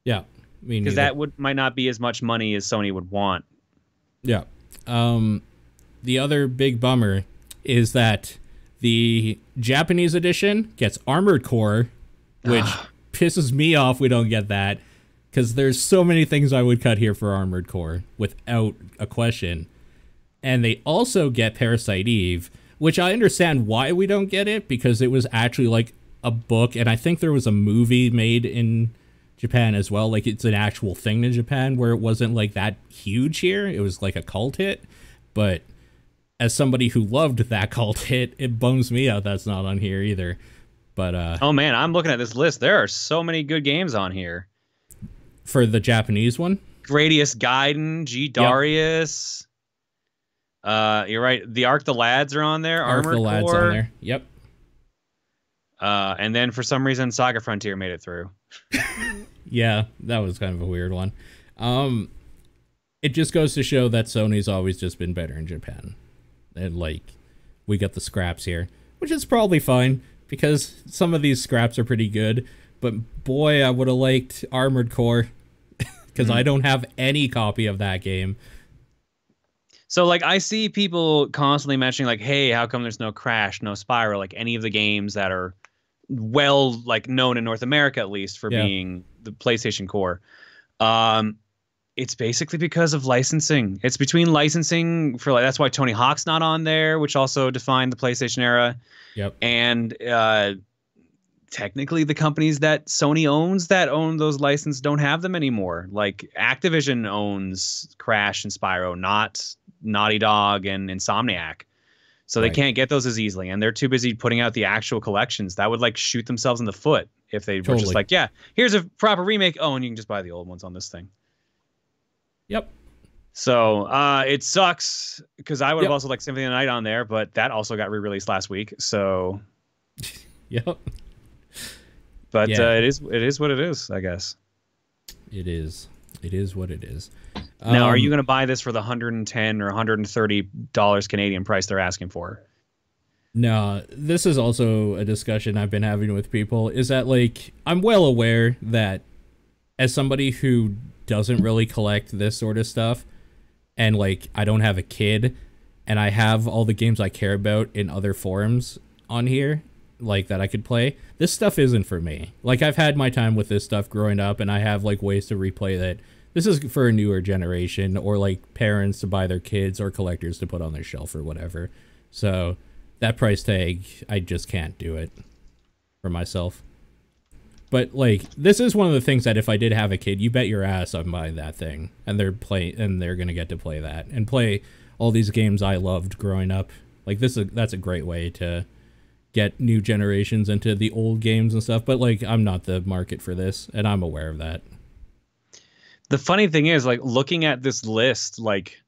Yeah. Because that might not be as much money as Sony would want. Yeah. The other big bummer is that the Japanese edition gets Armored Core, which pisses me off we don't get that, because there's so many things I would cut here for Armored Core without a question. And they also get Parasite Eve, which I understand why we don't get it, because it was actually like a book, and I think there was a movie made in Japan as well. Like, it's an actual thing in Japan where it wasn't like that huge here. It was like a cult hit, but as somebody who loved that cult hit, it bums me out that's not on here either. But oh man, I'm looking at this list. There are so many good games on here. For the Japanese one? Gradius Gaiden, G Darius. Yep. You're right. The Arc the Lads are on there. Arc the Lads on there. Yep. And then for some reason Saga Frontier made it through. Yeah, that was kind of a weird one. It just goes to show that Sony's always just been better in Japan. And like, we got the scraps here, which is probably fine because some of these scraps are pretty good. But boy, I would have liked Armored Core because I don't have any copy of that game. So like, I see people constantly mentioning like, hey, how come there's no Crash, no Spyro, like any of the games that are well like known in North America at least for being the PlayStation Core. It's basically because of licensing. It's between licensing for like, that's why Tony Hawk's not on there, which also defined the PlayStation era. Yep. And technically the companies that Sony owns that own those licenses don't have them anymore. Like Activision owns Crash and Spyro, not Naughty Dog and Insomniac. So they can't get those as easily, and they're too busy putting out the actual collections. That would like shoot themselves in the foot if they were just like, yeah, here's a proper remake. Oh, and you can just buy the old ones on this thing. Yep. So it sucks because I would have also liked Symphony of the Night on there, but that also got re-released last week. So yep. But it is what it is, I guess. It is. It is what it is. Now, are you going to buy this for the $110 or $130 Canadian price they're asking for? No, this is also a discussion I've been having with people, is that, like, I'm well aware that as somebody who doesn't really collect this sort of stuff, and, like, I don't have a kid, and I have all the games I care about in other forums on here, like, that I could play, this stuff isn't for me. Like, I've had my time with this stuff growing up, and I have, like, ways to replay that. This is for a newer generation, or, like, parents to buy their kids, or collectors to put on their shelf, or whatever. So that price tag, I just can't do it for myself. But, like, this is one of the things that if I did have a kid, you bet your ass I'm buying that thing. And they're gonna get to play that. And play all these games I loved growing up. Like, that's a great way to get new generations into the old games and stuff. But, like, I'm not the market for this, and I'm aware of that. The funny thing is, like, looking at this list, like,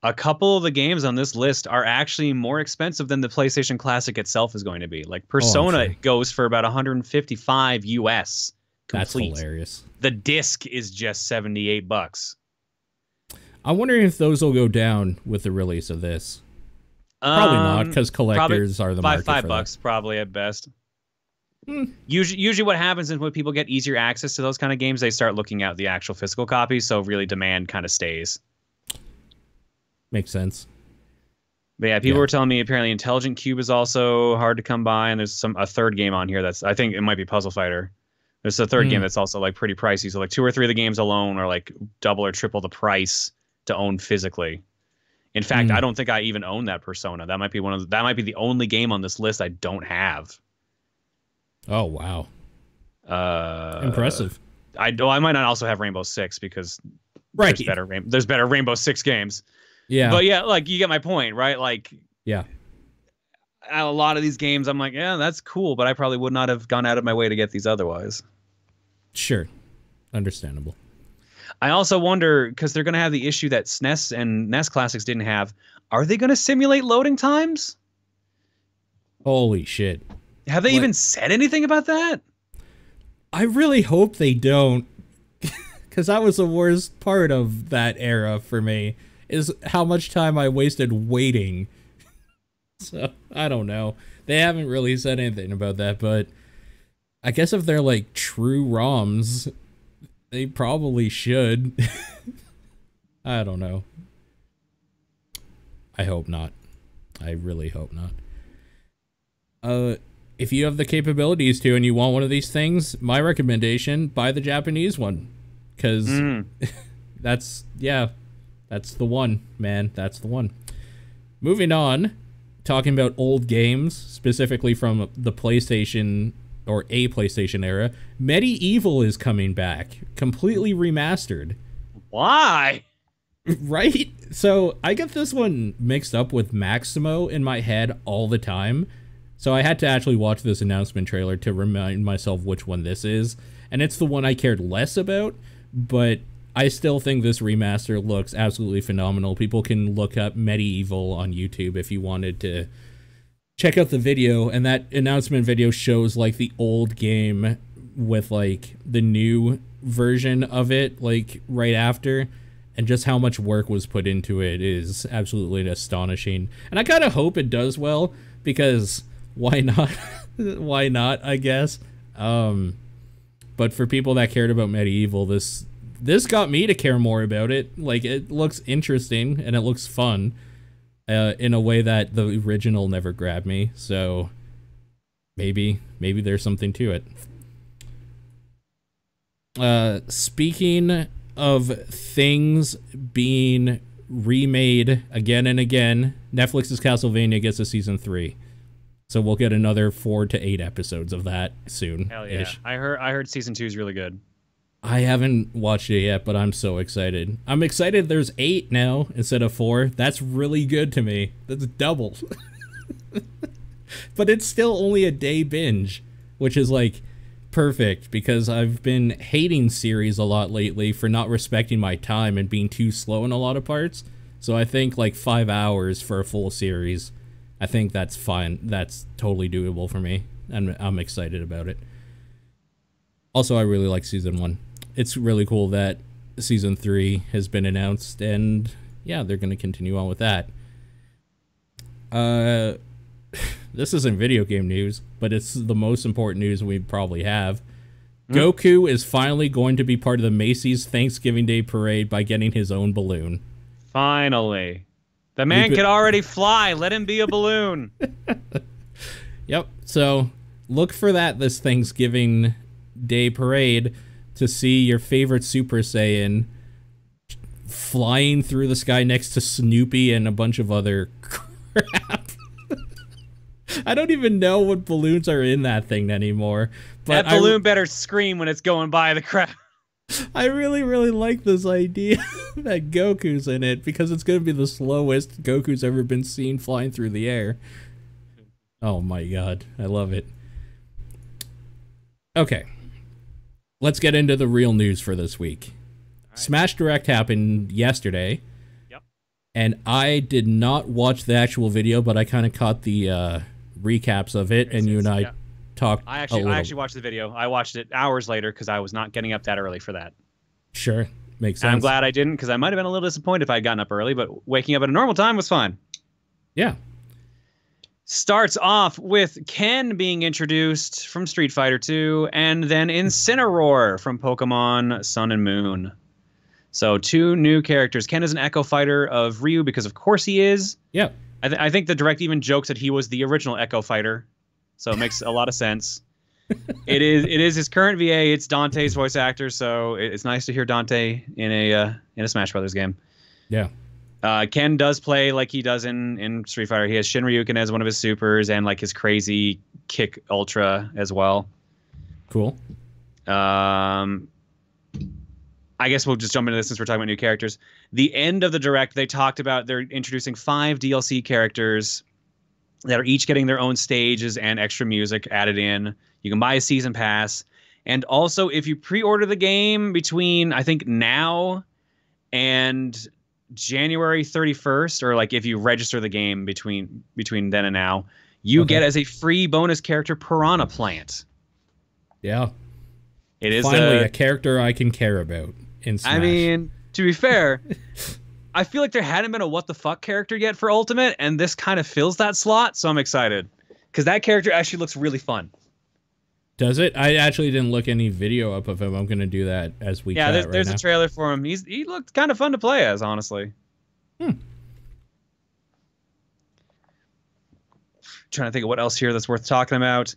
a couple of the games on this list are actually more expensive than the PlayStation Classic itself is going to be. Like Persona goes for about 155 US complete. That's hilarious. The disc is just $78. I'm wondering if those will go down with the release of this. Probably not, because collectors are the market for $5 probably at best. Usually what happens is when people get easier access to those kind of games, they start looking at the actual physical copies, so really demand kind of stays. Makes sense. But yeah, people were telling me apparently Intelligent Cube is also hard to come by, and there's a third game on here that's, I think it might be Puzzle Fighter. There's a third game that's also like pretty pricey, so like 2 or 3 of the games alone are like double or triple the price to own physically. In fact, I don't think I even own that Persona. That might be that might be the only game on this list I don't have. Oh wow. Impressive. I might not also have Rainbow Six because there's better Rainbow Six games. Yeah. But yeah, like you get my point, right? Like yeah. A lot of these games I'm like, yeah, that's cool, but I probably would not have gone out of my way to get these otherwise. Sure. Understandable. I also wonder, because they're going to have the issue that SNES and NES Classics didn't have, are they going to simulate loading times? Holy shit. Have they even said anything about that? I really hope they don't, because that was the worst part of that era for me, is how much time I wasted waiting. So, I don't know. They haven't really said anything about that, but I guess if they're like true ROMs, they probably should. I don't know. I hope not. I really hope not. If you have the capabilities to and you want one of these things, my recommendation, buy the Japanese one. Because that's the one, man. That's the one. Moving on, talking about old games, specifically from the PlayStation or a PlayStation era, Medieval is coming back, completely remastered. Why? Right? So I get this one mixed up with Maximo in my head all the time. So I had to actually watch this announcement trailer to remind myself which one this is. And it's the one I cared less about, but I still think this remaster looks absolutely phenomenal. People can look up Medieval on YouTube if you wanted to check out the video, and that announcement video shows like the old game with like the new version of it like right after, and just how much work was put into it is absolutely astonishing. And I kind of hope it does well, because why not? Why not, I guess. But for people that cared about Medieval, this got me to care more about it. Like, it looks interesting and it looks fun. In a way that the original never grabbed me, so maybe there's something to it. Speaking of things being remade again and again, Netflix's Castlevania gets a season 3, so we'll get another 4 to 8 episodes of that soon. Hell yeah! I heard season 2 is really good. I haven't watched it yet, but I'm so excited. I'm excited there's 8 now instead of 4. That's really good to me. That's double. But it's still only a day binge, which is like perfect, because I've been hating series a lot lately for not respecting my time and being too slow in a lot of parts. So I think like 5 hours for a full series, I think that's fine. That's totally doable for me, and I'm excited about it. Also, I really like season 1. It's really cool that season 3 has been announced, and yeah, they're going to continue on with that. This isn't video game news, but it's the most important news we probably have. Goku is finally going to be part of the Macy's Thanksgiving Day Parade by getting his own balloon. Finally. The man can already fly. Let him be a balloon. Yep. So look for that this Thanksgiving Day Parade to see your favorite Super Saiyan flying through the sky next to Snoopy and a bunch of other crap. I don't even know what balloons are in that thing anymore. But that balloon better scream when it's going by the crowd. I really, really like this idea that Goku's in it, because it's going to be the slowest Goku's ever been seen flying through the air. Oh my god, I love it. Okay. Let's get into the real news for this week. Right. Smash Direct happened yesterday. Yep. And I did not watch the actual video, but I kind of caught the recaps of it, and you and I talked. I actually watched the video. I watched it hours later because I was not getting up that early for that. Sure, makes sense. And I'm glad I didn't, because I might have been a little disappointed if I had gotten up early, but waking up at a normal time was fine. Yeah. Starts off with Ken being introduced from Street Fighter 2, and then Incineroar from Pokemon Sun and Moon. So 2 new characters. Ken is an Echo Fighter of Ryu, because of course he is. Yeah. I think the Direct even jokes that he was the original Echo Fighter, so it makes a lot of sense. It is his current VA. It's Dante's voice actor, so it's nice to hear Dante in a Smash Brothers game. Yeah. Ken does play like he does in Street Fighter. He has Shinryuken as one of his supers, and like his crazy kick ultra as well. Cool. I guess we'll just jump into this since we're talking about new characters. The end of the Direct, they talked about they're introducing 5 DLC characters that are each getting their own stages and extra music added in. You can buy a season pass. And also, if you pre-order the game between, I think, now and January 31st, or like if you register the game between then and now, you get as a free bonus character Piranha Plant. Yeah. It is finally a character I can care about in Smash. I mean, to be fair, I feel like there hadn't been a what the fuck character yet for Ultimate, and this kind of fills that slot, so I'm excited. Because that character actually looks really fun. Does it? I actually didn't look any video up of him. I'm going to do that as we chat there's right a trailer for him. He looked kind of fun to play as, honestly. Trying to think of what else here that's worth talking about.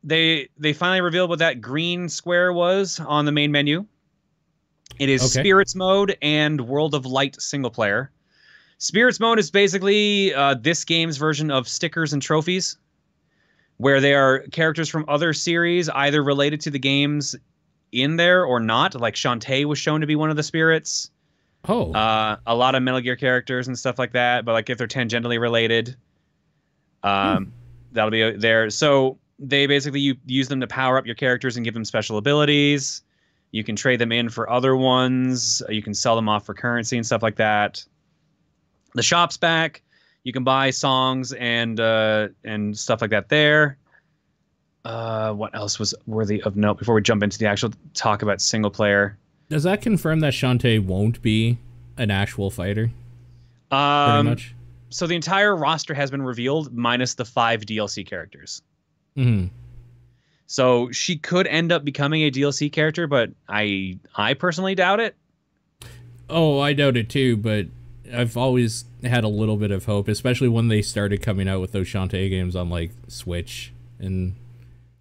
They finally revealed what that green square was on the main menu. It is Spirits mode and World of Light single player. Spirits mode is basically this game's version of stickers and trophies, where they are characters from other series, either related to the games in there or not. Like Shantae was shown to be one of the spirits. Oh. A lot of Metal Gear characters and stuff like that. But like if they're tangentially related, that'll be there. So they basically, you use them to power up your characters and give them special abilities. You can trade them in for other ones. You can sell them off for currency and stuff like that. The shop's back. You can buy songs and stuff like that there. What else was worthy of note before we jump into the actual talk about single player? Does that confirm that Shantae won't be an actual fighter? Pretty much. So the entire roster has been revealed, minus the 5 DLC characters. Mm-hmm. So she could end up becoming a DLC character, but I personally doubt it. Oh, I doubt it too, but I've always had a little bit of hope, especially when they started coming out with those Shantae games on like Switch, and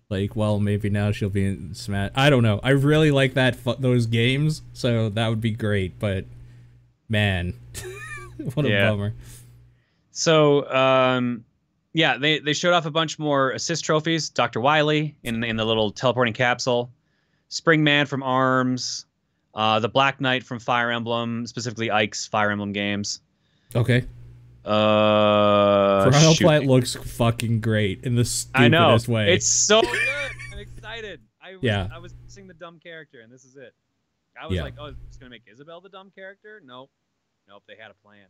like, well, maybe now she'll be in Smash. I don't know. I really like those games, so that would be great. But man, what a bummer. So yeah, they showed off a bunch more assist trophies. Dr. Wily in the little teleporting capsule, Springman from ARMS. The Black Knight from Fire Emblem, specifically Ike's Fire Emblem games. Okay. Piranha Plant looks fucking great in the stupidest way. It's so good. I'm excited. I was missing the dumb character, and this is it. I was like, oh, it's going to make Isabelle the dumb character? Nope, they had a plan.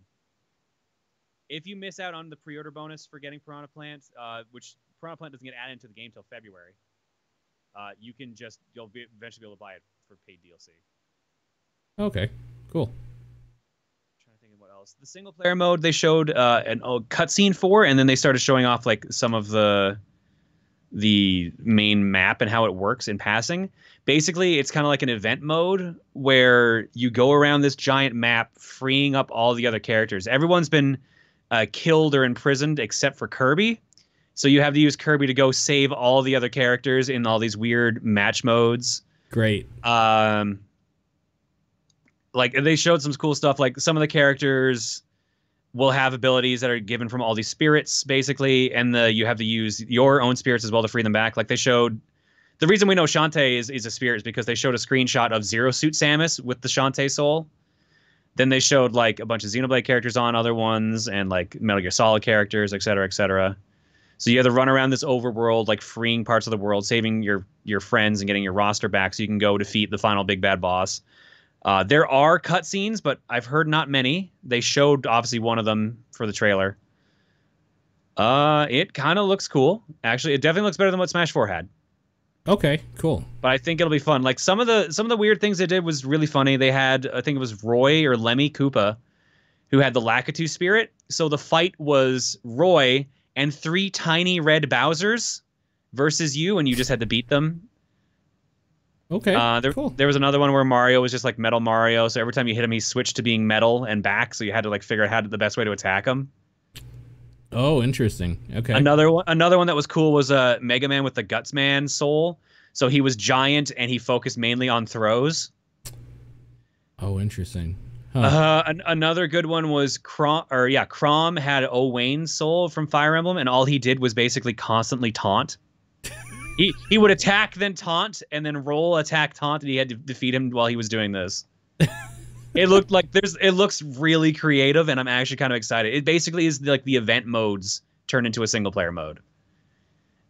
If you miss out on the pre-order bonus for getting Piranha Plant, which Piranha Plant doesn't get added into the game till February, you'll eventually be able to buy it for paid DLC. Okay, cool. I'm trying to think of what else. The single player mode they showed a cutscene for, and then they started showing off like some of the main map and how it works in passing. Basically, it's kind of like an event mode where you go around this giant map, freeing up all the other characters. Everyone's been killed or imprisoned except for Kirby. So you have to use Kirby to go save all the other characters in all these weird match modes. Great. Like they showed some cool stuff. Like some of the characters will have abilities that are given from all these spirits, basically, and you have to use your own spirits as well to free them back. Like they showed, the reason we know Shantae is a spirit is because they showed a screenshot of Zero Suit Samus with the Shantae soul. Then they showed like a bunch of Xenoblade characters on other ones, and like Metal Gear Solid characters, et cetera, et cetera. So you have to run around this overworld, like freeing parts of the world, saving your friends and getting your roster back so you can go defeat the final big bad boss. There are cutscenes, but I've heard not many. They showed obviously one of them for the trailer. It kind of looks cool. Actually, it definitely looks better than what Smash 4 had. Okay, cool. But I think it'll be fun. Like some of the weird things they did was really funny. They had, I think it was Roy or Lemmy Koopa, who had the Lakitu spirit. So the fight was Roy and 3 tiny red Bowsers versus you, and you just had to beat them. Okay, cool. There was another one where Mario was just like Metal Mario. So every time you hit him, he switched to being metal and back. So you had to like figure out how the best way to attack him. Oh, interesting. Okay. Another one that was cool was Mega Man with the Gutsman soul. So he was giant and he focused mainly on throws. Oh, interesting. Huh. Another good one was Chrom had Owain's soul from Fire Emblem, and all he did was basically constantly taunt. He would attack, then taunt, and then roll, attack, taunt, and he had to defeat him while he was doing this. It looks really creative, and I'm actually kind of excited. It basically is like the event modes turned into a single player mode.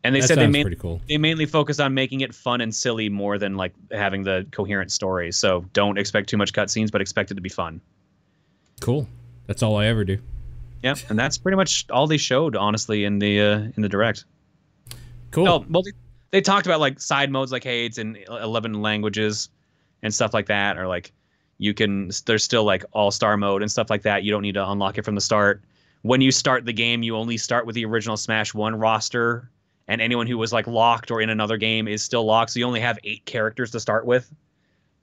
And they said pretty cool. They mainly focus on making it fun and silly more than like having the coherent story. So don't expect too much cutscenes, but expect it to be fun. Cool. That's all I ever do. Yeah, and that's pretty much all they showed, honestly, in the Direct. Cool. Oh, well, they talked about like side modes, like hey, it's in 11 languages and stuff like that, or like there's still like all-star mode and stuff like that. You don't need to unlock it from the start. When you start the game, you only start with the original Smash 1 roster, and anyone who was like locked or in another game is still locked. So you only have 8 characters to start with,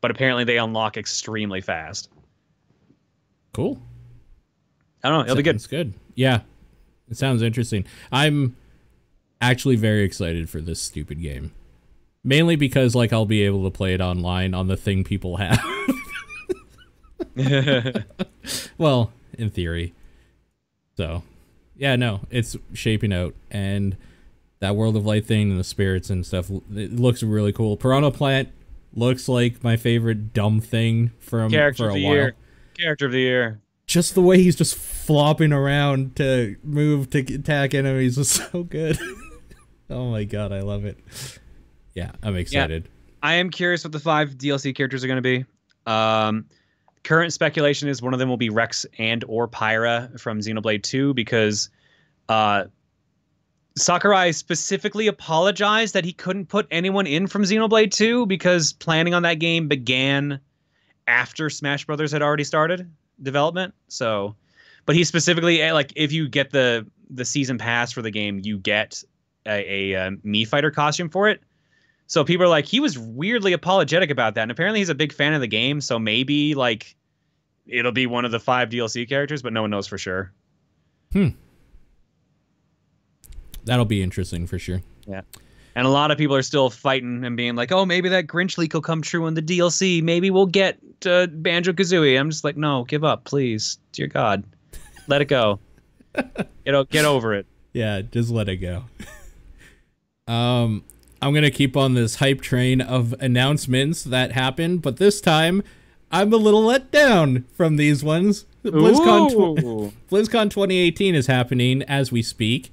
but apparently they unlock extremely fast. Cool. I don't know. It'll be good. It's good. Yeah. It sounds interesting. I'm actually very excited for this stupid game. Mainly because like I'll be able to play it online on the thing people have. Well, in theory. So, yeah, no, it's shaping out, and that World of Light thing and the spirits and stuff, it looks really cool. Piranha Plant looks like my favorite dumb thing for a while. Character of the year. Just the way he's just flopping around to move to attack enemies is so good. Oh my god, I love it. Yeah, I'm excited. Yeah, I am curious what the 5 DLC characters are going to be. Current speculation is one of them will be Rex and or Pyra from Xenoblade 2 because Sakurai specifically apologized that he couldn't put anyone in from Xenoblade 2 because planning on that game began after Smash Brothers had already started development. So, but he specifically, like, if you get the season pass for the game, you get a Mii Fighter costume for it. So people are like, he was weirdly apologetic about that. And apparently he's a big fan of the game. So maybe like it'll be one of the 5 DLC characters, but no one knows for sure. That'll be interesting for sure. Yeah. And a lot of people are still fighting and being like, oh, maybe that Grinch leak will come true in the DLC. Maybe we'll get Banjo-Kazooie. I'm just like, no, give up, please. Dear God. Let it go. Get over it. Yeah, just let it go. I'm going to keep on this hype train of announcements that happened, but this time I'm a little let down from these ones. BlizzCon 2018 is happening as we speak.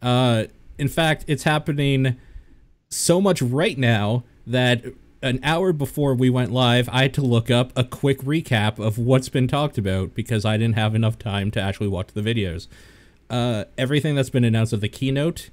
In fact, it's happening so much right now that an hour before we went live, I had to look up a quick recap of what's been talked about because I didn't have enough time to actually watch the videos. Everything that's been announced at the keynote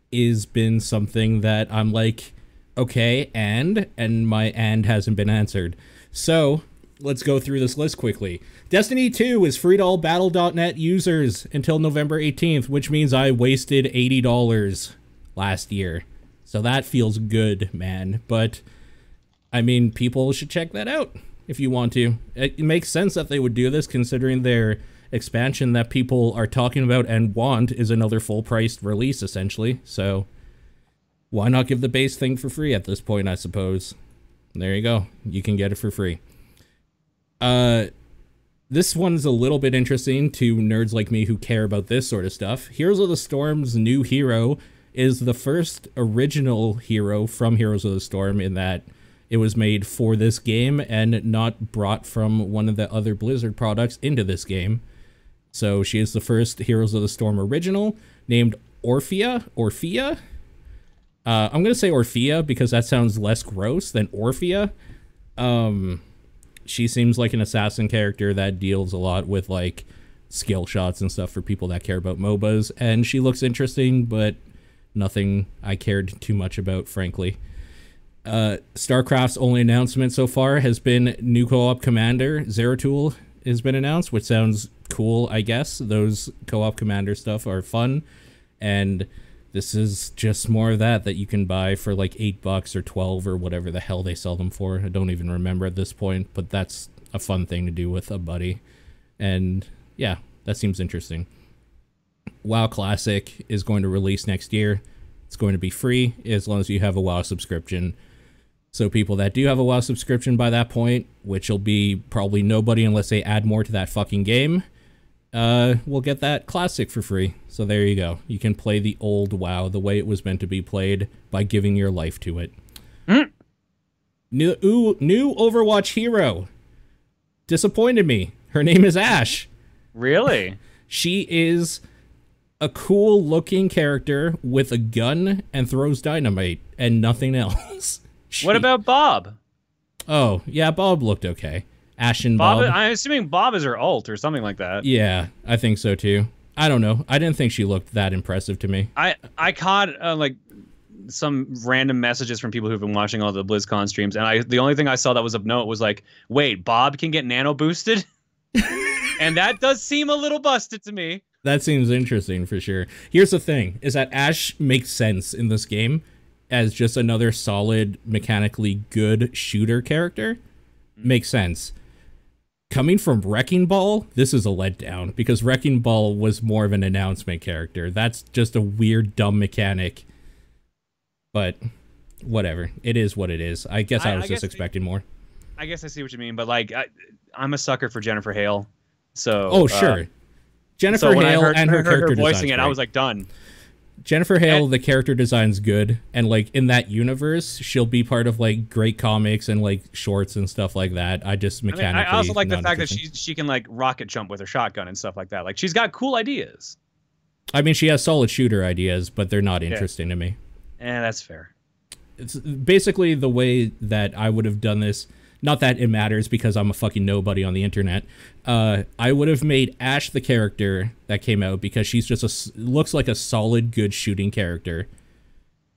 is been something that I'm like, okay, and my and hasn't been answered. So let's go through this list quickly. Destiny 2 is free to all Battle.net users until November 18th, which means I wasted $80 last year. So that feels good, man. But, I mean, people should check that out if you want to. It makes sense that they would do this considering their expansion that people are talking about and want is another full-priced release, essentially. So, why not give the base thing for free at this point, I suppose? There you go. You can get it for free. This one's a little bit interesting to nerds like me who care about this sort of stuff. Heroes of the Storm's new hero is the first original hero from Heroes of the Storm in that it was made for this game and not brought from one of the other Blizzard products into this game. So she is the first Heroes of the Storm original, named Orphea. I'm going to say Orphea because that sounds less gross than Orphea. she seems like an assassin character that deals a lot with like skill shots and stuff for people that care about MOBAs, and she looks interesting, but nothing I cared too much about, frankly. StarCraft's only announcement so far has been new co-op commander. Zeratul has been announced, which sounds cool, I guess. Those co-op commander stuff are fun, and this is just more of that you can buy for like $8 or 12 or whatever the hell they sell them for. I don't even remember at this point, but that's a fun thing to do with a buddy. And yeah, that seems interesting. WoW Classic is going to release next year. It's going to be free as long as you have a WoW subscription. So people that do have a WoW subscription by that point, which will be probably nobody unless they add more to that fucking game, will get that Classic for free. So there you go. You can play the old WoW the way it was meant to be played by giving your life to it. New Overwatch hero. Disappointed me. Her name is Ashe. Really? She is a cool looking character with a gun and throws dynamite and nothing else. What about Bob? Oh, yeah, Bob looked okay. Ashen Bob. I'm assuming Bob is her ult or something like that. Yeah, I think so too. I don't know. I didn't think she looked that impressive to me. I caught like some random messages from people who've been watching all the BlizzCon streams, and the only thing I saw that was of note was like, wait, Bob can get nano boosted? And that does seem a little busted to me. That seems interesting for sure. Here's the thing, is that Ashe makes sense in this game as just another solid, mechanically good shooter character. Makes sense. Coming from Wrecking Ball, this is a letdown, because Wrecking Ball was more of an announcement character. That's just a weird, dumb mechanic. But whatever. It is what it is. I guess I was just expecting more. I guess I see what you mean, but like, I'm a sucker for Jennifer Hale. So oh, sure. Jennifer Hale and her character voicing design. I was like, done. Jennifer Hale, the character design's good, and like in that universe, she'll be part of like great comics and like shorts and stuff like that. I just mechanically. I also like the fact that she can like rocket jump with her shotgun and stuff like that. Like she's got cool ideas. I mean, she has solid shooter ideas, but they're not interesting to me. That's fair. It's basically the way that I would have done this. Not that it matters because I'm a fucking nobody on the internet. I would have made Ashe the character that came out because she's just looks like a solid, good shooting character.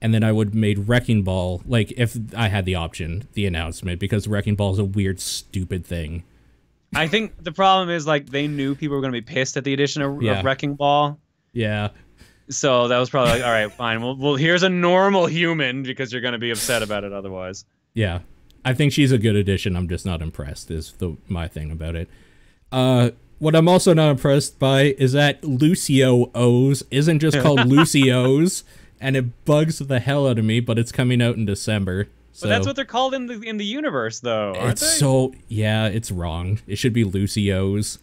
And then I would have made Wrecking Ball, like if I had the option, the announcement, because Wrecking Ball is a weird, stupid thing. I think the problem is like they knew people were going to be pissed at the addition of Wrecking Ball. Yeah. So that was probably like, all right, fine. Well, here's a normal human because you're going to be upset about it otherwise. Yeah. I think she's a good addition. I'm just not impressed is my thing about it. What I'm also not impressed by is that Lucio O's isn't just called Lucio's, and it bugs the hell out of me, but it's coming out in December. So. But that's what they're called in the universe, though, aren't they? So, yeah, it's wrong. It should be Lucio's.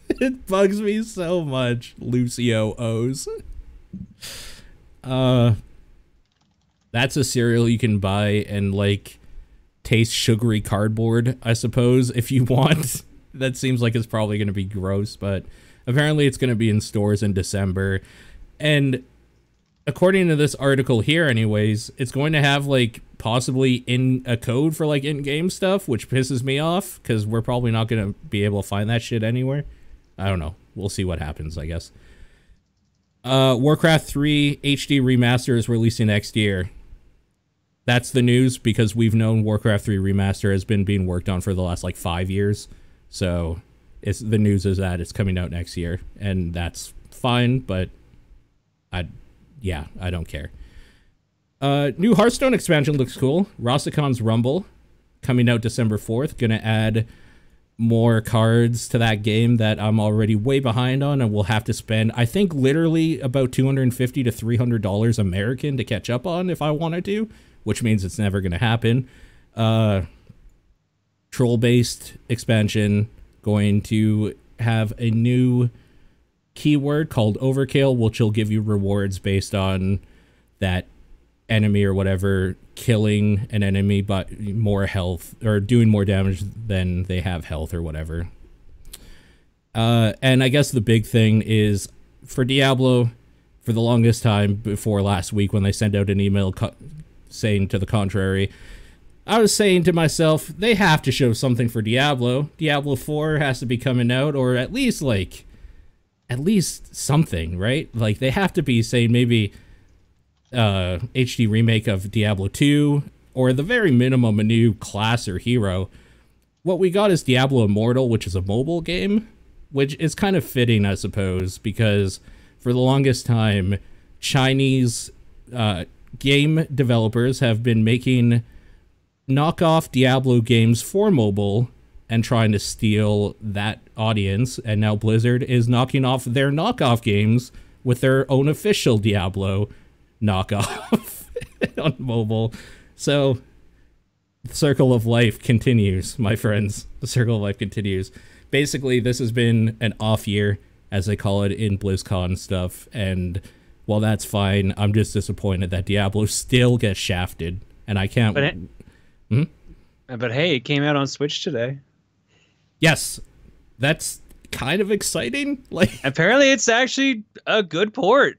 It bugs me so much. Lucio O's. That's a cereal you can buy and, like, taste sugary cardboard, I suppose, if you want. That seems like it's probably going to be gross, but apparently it's going to be in stores in December. And according to this article here anyways, it's going to have like possibly in a code for like in-game stuff, which pisses me off because we're probably not going to be able to find that shit anywhere. I don't know. We'll see what happens, I guess. Warcraft 3 HD Remaster is releasing next year. That's the news because we've known Warcraft 3 Remaster has been being worked on for the last like 5 years. So the news is that it's coming out next year, and that's fine, but I don't care. New Hearthstone expansion looks cool. Rasticon's Rumble coming out December 4th. Gonna add more cards to that game that I'm already way behind on, and will have to spend, I think, literally about $250 to $300 American to catch up on if I wanted to, which means it's never gonna happen. Troll-based expansion, going to have a new keyword called Overkill, which will give you rewards based on that enemy or whatever killing an enemy but more health or doing more damage than they have health or whatever. And I guess the big thing is for Diablo, for the longest time before last week when they sent out an email saying to the contrary, I was saying to myself, they have to show something for Diablo. Diablo 4 has to be coming out, or at least something, right? Like, they have to be saying maybe HD remake of Diablo 2, or at the very minimum, a new class or hero. What we got is Diablo Immortal, which is a mobile game, which is kind of fitting, I suppose, because for the longest time, Chinese game developers have been making knockoff Diablo games for mobile and trying to steal that audience, and now Blizzard is knocking off their knockoff games with their own official Diablo knockoff on mobile. So the circle of life continues, my friends. The circle of life continues. Basically, this has been an off year, as they call it in BlizzCon stuff, and while that's fine, I'm just disappointed that Diablo still gets shafted, and I can't... But hey, it came out on Switch today. Yes, that's kind of exciting. Like, apparently it's actually a good port.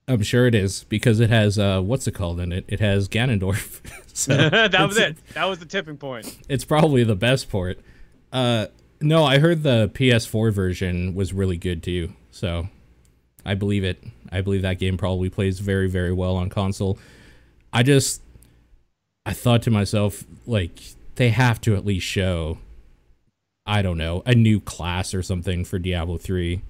I'm sure it is, because it has what's it called in it? It has Ganondorf. So that was it. That was the tipping point. It's probably the best port. No, I heard the PS4 version was really good too. So I believe it. I believe that game probably plays very, very well on console. I thought to myself, like, they have to at least show, I don't know, a new class or something for Diablo 3.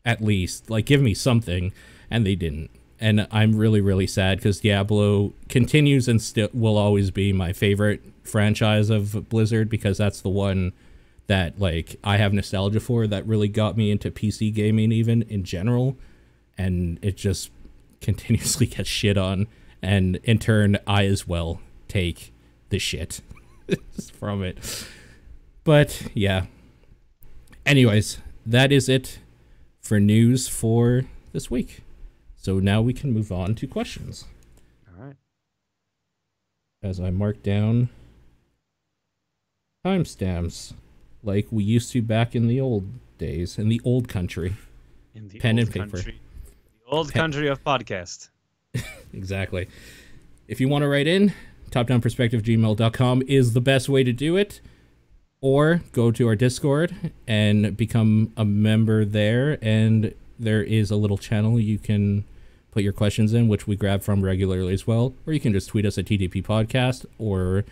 At least. Like, give me something. And they didn't. And I'm really, really sad, because Diablo continues and still will always be my favorite franchise of Blizzard, because that's the one that, like, I have nostalgia for, that really got me into PC gaming even in general. And it just continuously gets shit on. And in turn, I as well take the shit from it. But yeah. Anyways, that is it for news for this week. So now we can move on to questions. All right. As I mark down timestamps like we used to back in the old days, in the old country. In the pen old and paper. Country. The old country of podcast. Exactly. If you want to write in, topdownperspectivegmail.com is the best way to do it. Or go to our Discord and become a member there, and there is a little channel you can put your questions in, which we grab from regularly as well. Or you can just tweet us at TDP Podcast, or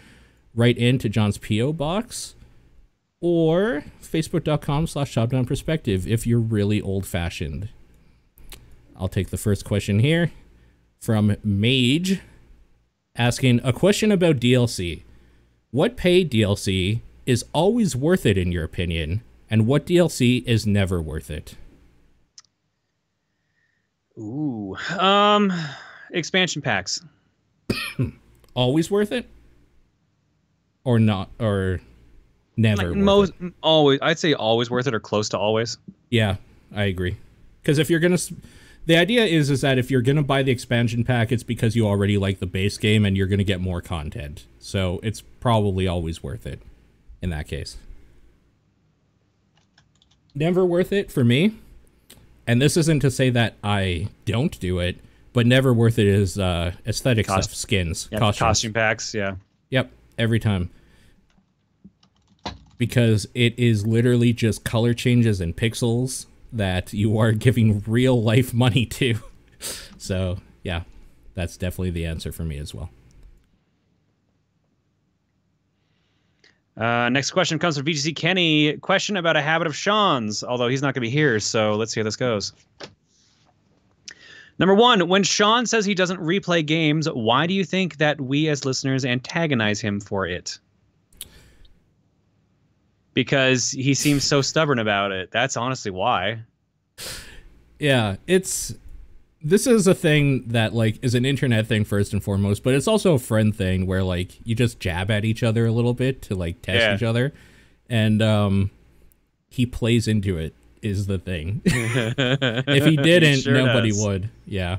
write into John's P.O. Box, or facebook.com/topdownperspective if you're really old-fashioned. I'll take the first question here from Mage, asking a question about DLC. What paid DLC is always worth it in your opinion, and what DLC is never worth it? Ooh. Expansion packs. Always worth it? Or not, or never Like worth it? Always. I'd say always worth it, or close to always. Yeah, I agree. Because if you're gonna... The idea is that if you're gonna buy the expansion pack, it's because you already like the base game and you're gonna get more content. So it's probably always worth it in that case. Never worth it for me. And this isn't to say that I don't do it, but never worth it is aesthetic stuff, skins, yeah, costume packs, yeah. Yep, every time. Because it is literally just color changes and pixels that you are giving real life money to. So, yeah, that's definitely the answer for me as well. Next question comes from VGC Kenny. Question about a habit of Sean's, although he's not going to be here, so let's see how this goes. Number one, when Sean says he doesn't replay games, why do you think that we as listeners antagonize him for it? Because he seems so stubborn about it. That's honestly why. Yeah, this is a thing that, like, is an internet thing first and foremost, but it's also a friend thing where, like, you just jab at each other a little bit to, like, test each other. And he plays into it, is the thing. If he didn't, sure nobody does. would. Yeah.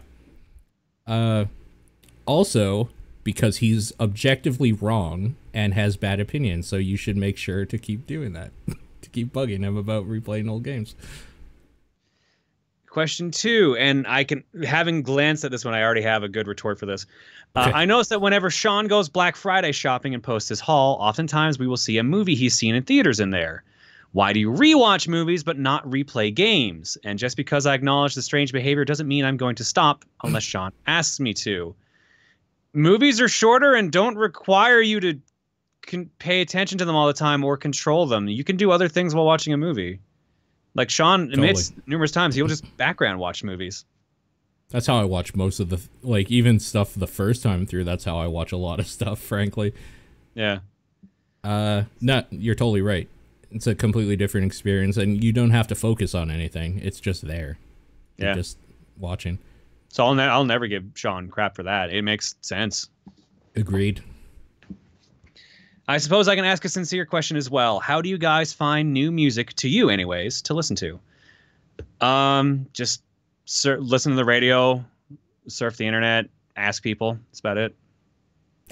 Also, because he's objectively wrong and has bad opinions, so you should make sure to keep doing that. To keep bugging him about replaying old games. Question 2, and having glanced at this one, I already have a good retort for this. Okay. I noticed that whenever Sean goes Black Friday shopping and posts his haul, oftentimes we will see a movie he's seen in theaters in there. Why do you rewatch movies but not replay games? And just because I acknowledge the strange behavior doesn't mean I'm going to stop unless Sean asks me to. Movies are shorter and don't require you to pay attention to them all the time or control them. You can do other things while watching a movie. Like Sean admits numerous times, he'll just background watch movies. That's how I watch most of the, like, even stuff the first time through. That's how I watch a lot of stuff, frankly. Yeah. No, you're totally right. It's a completely different experience, and you don't have to focus on anything. It's just there. Yeah. You're just watching. So I'll never give Sean crap for that. It makes sense. Agreed. I suppose I can ask a sincere question as well. How do you guys find new music, to you anyways, to listen to? Just listen to the radio, surf the internet, ask people. That's about it.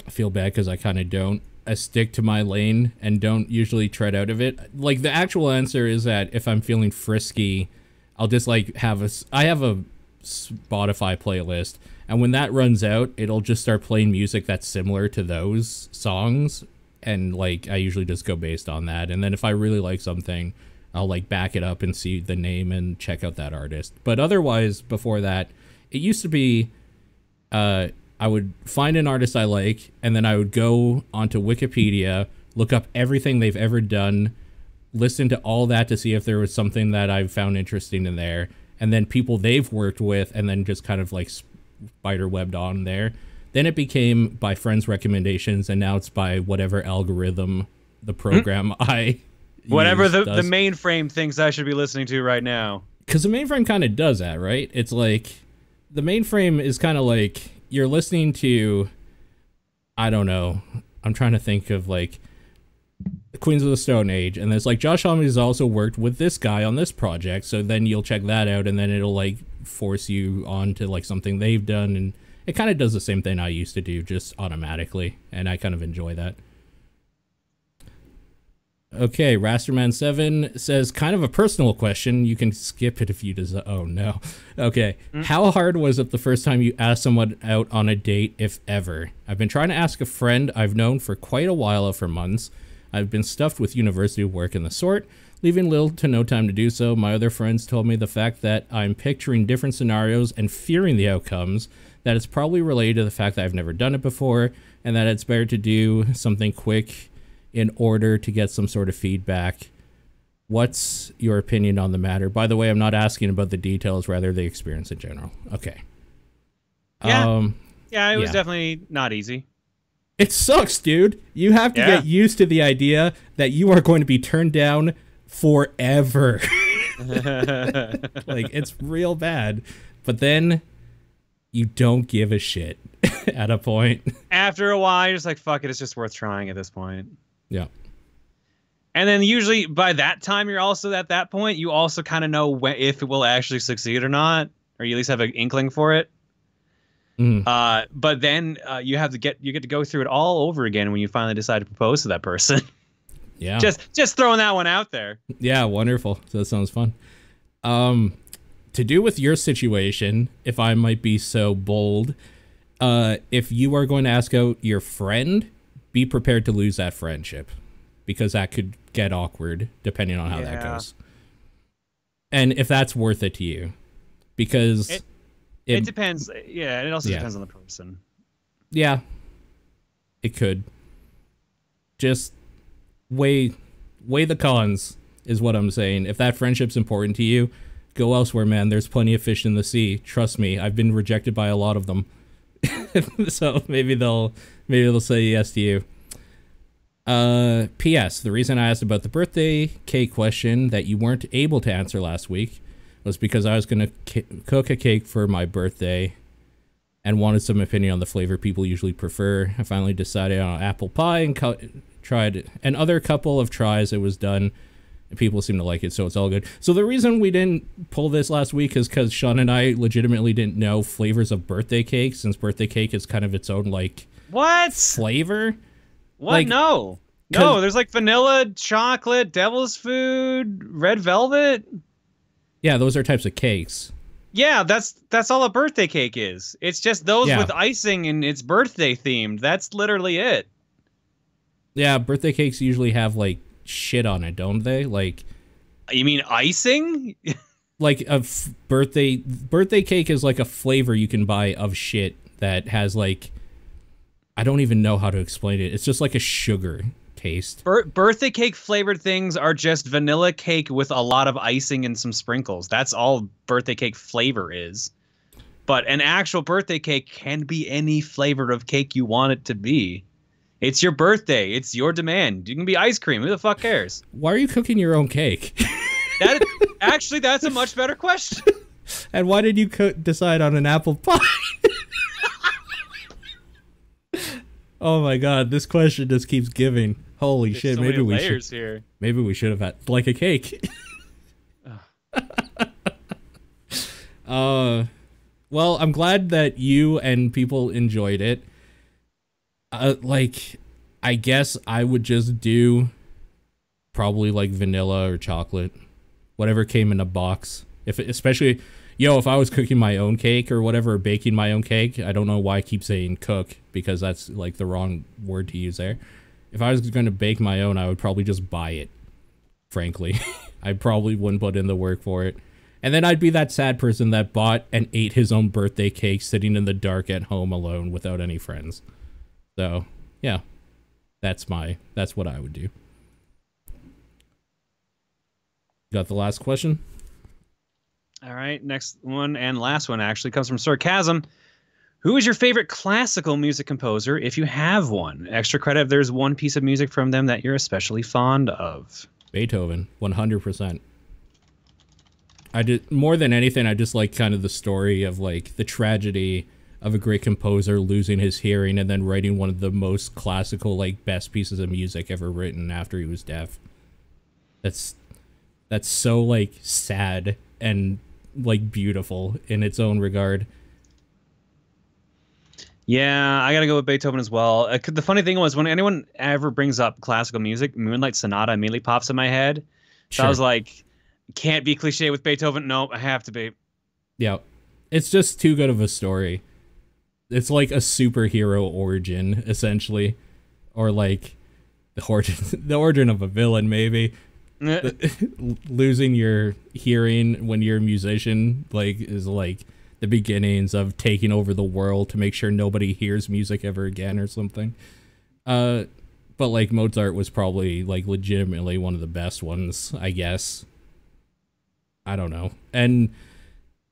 I feel bad because I kind of don't. I stick to my lane and don't usually tread out of it. Like, the actual answer is that if I'm feeling frisky, I'll just, like, I have a Spotify playlist, and when that runs out, it'll just start playing music that's similar to those songs. And, like, I usually just go based on that. And then if I really like something, I'll, like, back it up and see the name and check out that artist. But otherwise, before that, it used to be I would find an artist I like, and then I would go onto Wikipedia, look up everything they've ever done, listen to all that to see if there was something that I found interesting in there, and then people they've worked with, and then just kind of, like, spiderwebbed on there. Then it became by friends' recommendations, and now it's by whatever algorithm the program I whatever the mainframe thinks I should be listening to right now. Because the mainframe kind of does that, right? It's like, the mainframe is kind of like, you're listening to, I don't know, I'm trying to think of, like, Queens of the Stone Age, and there's like, Josh Homme has also worked with this guy on this project, so then you'll check that out, and then it'll, like, force you on to, like, something they've done, and it kind of does the same thing I used to do, just automatically, and I kind of enjoy that. Okay, Rasterman7 says, kind of a personal question. You can skip it if you desire. Oh, no. Okay. How hard was it the first time you asked someone out on a date, if ever? I've been trying to ask a friend I've known for quite a while, for months. I've been stuffed with university work and the sort, leaving little to no time to do so. My other friends told me the fact that I'm picturing different scenarios and fearing the outcomes, that it's probably related to the fact that I've never done it before, and that it's better to do something quick in order to get some sort of feedback. What's your opinion on the matter? By the way, I'm not asking about the details, rather the experience in general. Okay. Yeah. It was definitely not easy. It sucks, dude. You have to get used to the idea that you are going to be turned down forever. Like, it's real bad. But then you don't give a shit at a point. After a while, you're just like, fuck it, it's just worth trying at this point. Yeah. And then usually by that time, you're also at that point, you also kind of know if it will actually succeed or not, or you at least have an inkling for it. But then you get to go through it all over again when you finally decide to propose to that person. Yeah. Just throwing that one out there. Yeah, wonderful. So that sounds fun. To do with your situation, if I might be so bold, if you are going to ask out your friend, be prepared to lose that friendship, because that could get awkward depending on how that goes. And if that's worth it to you, because it depends. Yeah, it also depends on the person. Yeah, it could. Just weigh the cons is what I'm saying. If that friendship's important to you, go elsewhere, man. There's plenty of fish in the sea. Trust me, I've been rejected by a lot of them. So maybe they'll say yes to you. P.S. The reason I asked about the birthday cake question that you weren't able to answer last week was because I was going to cook a cake for my birthday and wanted some opinion on the flavor people usually prefer. I finally decided on apple pie and tried another couple of tries. It was done. People seem to like it, so it's all good. So the reason we didn't pull this last week is because Sean and I legitimately didn't know flavors of birthday cake, since birthday cake is kind of its own, like, flavor. What? Like, no, there's like vanilla, chocolate, devil's food, red velvet. Yeah, those are types of cakes. Yeah, that's all a birthday cake is. It's just those Yeah. with icing and it's birthday themed. That's literally it. Yeah, birthday cakes usually have like shit on it, don't they? You mean icing? Like a birthday cake is like a flavor you can buy of shit that has like, I don't even know how to explain it. It's just like a sugar taste. Birthday cake flavored things are just vanilla cake with a lot of icing and some sprinkles. That's all birthday cake flavor is. But an actual birthday cake can be any flavor of cake you want it to be. It's your birthday. It's your demand. You can be ice cream. Who the fuck cares? Why are you cooking your own cake? Actually, that's a much better question. And why did you decide on an apple pie? Oh my god, this question just keeps giving. Holy There's shit, so maybe many we layers should. here. Maybe we should have had like a cake. Well, I'm glad that you and people enjoyed it. Like, I guess I would just do probably like vanilla or chocolate, whatever came in a box. Especially, if I was cooking my own cake or whatever, or baking my own cake, I don't know why I keep saying cook because that's like the wrong word to use there. If I was going to bake my own, I would probably just buy it. Frankly, I probably wouldn't put in the work for it. And then I'd be that sad person that bought and ate his own birthday cake sitting in the dark at home alone without any friends. So, yeah, that's what I would do. Got the last question? All right, next one and last one actually comes from Sarcasm. Who is your favorite classical music composer, if you have one? Extra credit if there's one piece of music from them that you're especially fond of. Beethoven, 100%. More than anything, I just like kind of the story of like the tragedy of a great composer losing his hearing and then writing one of the most classical, like best pieces of music ever written after he was deaf. That's so like sad and like beautiful in its own regard. Yeah, I gotta go with Beethoven as well. The funny thing was, when anyone ever brings up classical music, Moonlight Sonata immediately pops in my head. So Sure. I was like, can't be cliche with Beethoven. No, I have to be. Yeah, it's just too good of a story. It's like a superhero origin, essentially, or like the origin of a villain, maybe. Losing your hearing when you're a musician, like, is like the beginnings of taking over the world to make sure nobody hears music ever again or something. But like Mozart was probably like legitimately one of the best ones, I guess. I don't know. And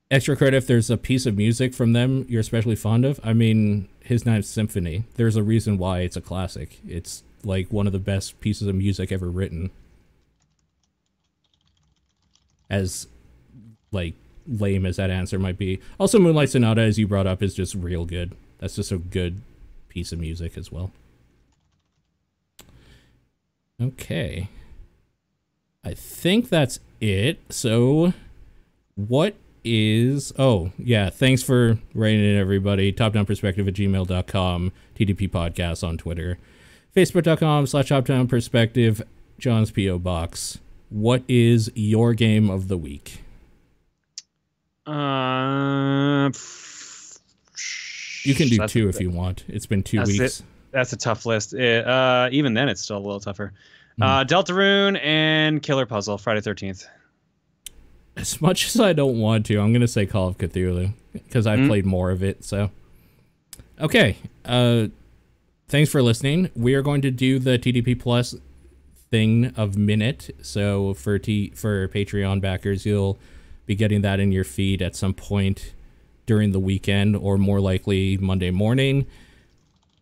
extra credit if there's a piece of music from them you're especially fond of. I mean, his Ninth Symphony. There's a reason why it's a classic. It's like one of the best pieces of music ever written. As like lame as that answer might be. Also, Moonlight Sonata, as you brought up, is just real good. That's just a good piece of music as well. Okay. I think that's it. So, what is... Oh, yeah, thanks for writing in, everybody. topdownperspective@gmail.com. TDP Podcast on Twitter. Facebook.com/topdownperspective. John's P.O. Box. What is your game of the week? You can do two if you want. It's been 2 weeks. That's a tough list. Even then, it's still a little tougher. Deltarune and Killer Puzzle, Friday 13th. As much as I don't want to, I'm going to say Call of Cthulhu, because I played more of it, so. Okay. Thanks for listening. We are going to do the TDP Plus thing of Minute, so for Patreon backers, you'll be getting that in your feed at some point during the weekend, or more likely Monday morning.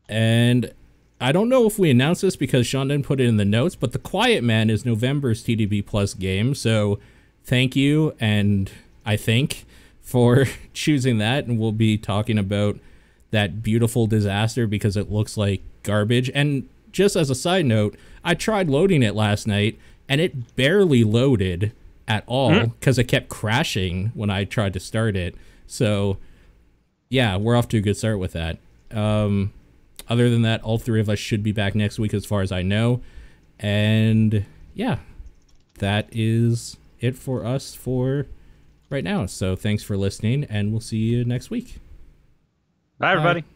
And I don't know if we announced this because Sean didn't put it in the notes, but The Quiet Man is November's TDP Plus game, so thank you, and I think, for choosing that, and we'll be talking about that beautiful disaster because it looks like garbage. And just as a side note, I tried loading it last night, and it barely loaded at all because it kept crashing when I tried to start it. So, yeah, we're off to a good start with that. Other than that, all three of us should be back next week as far as I know. And, yeah, that is it for us for right now. So thanks for listening, and we'll see you next week. Bye, everybody. Bye.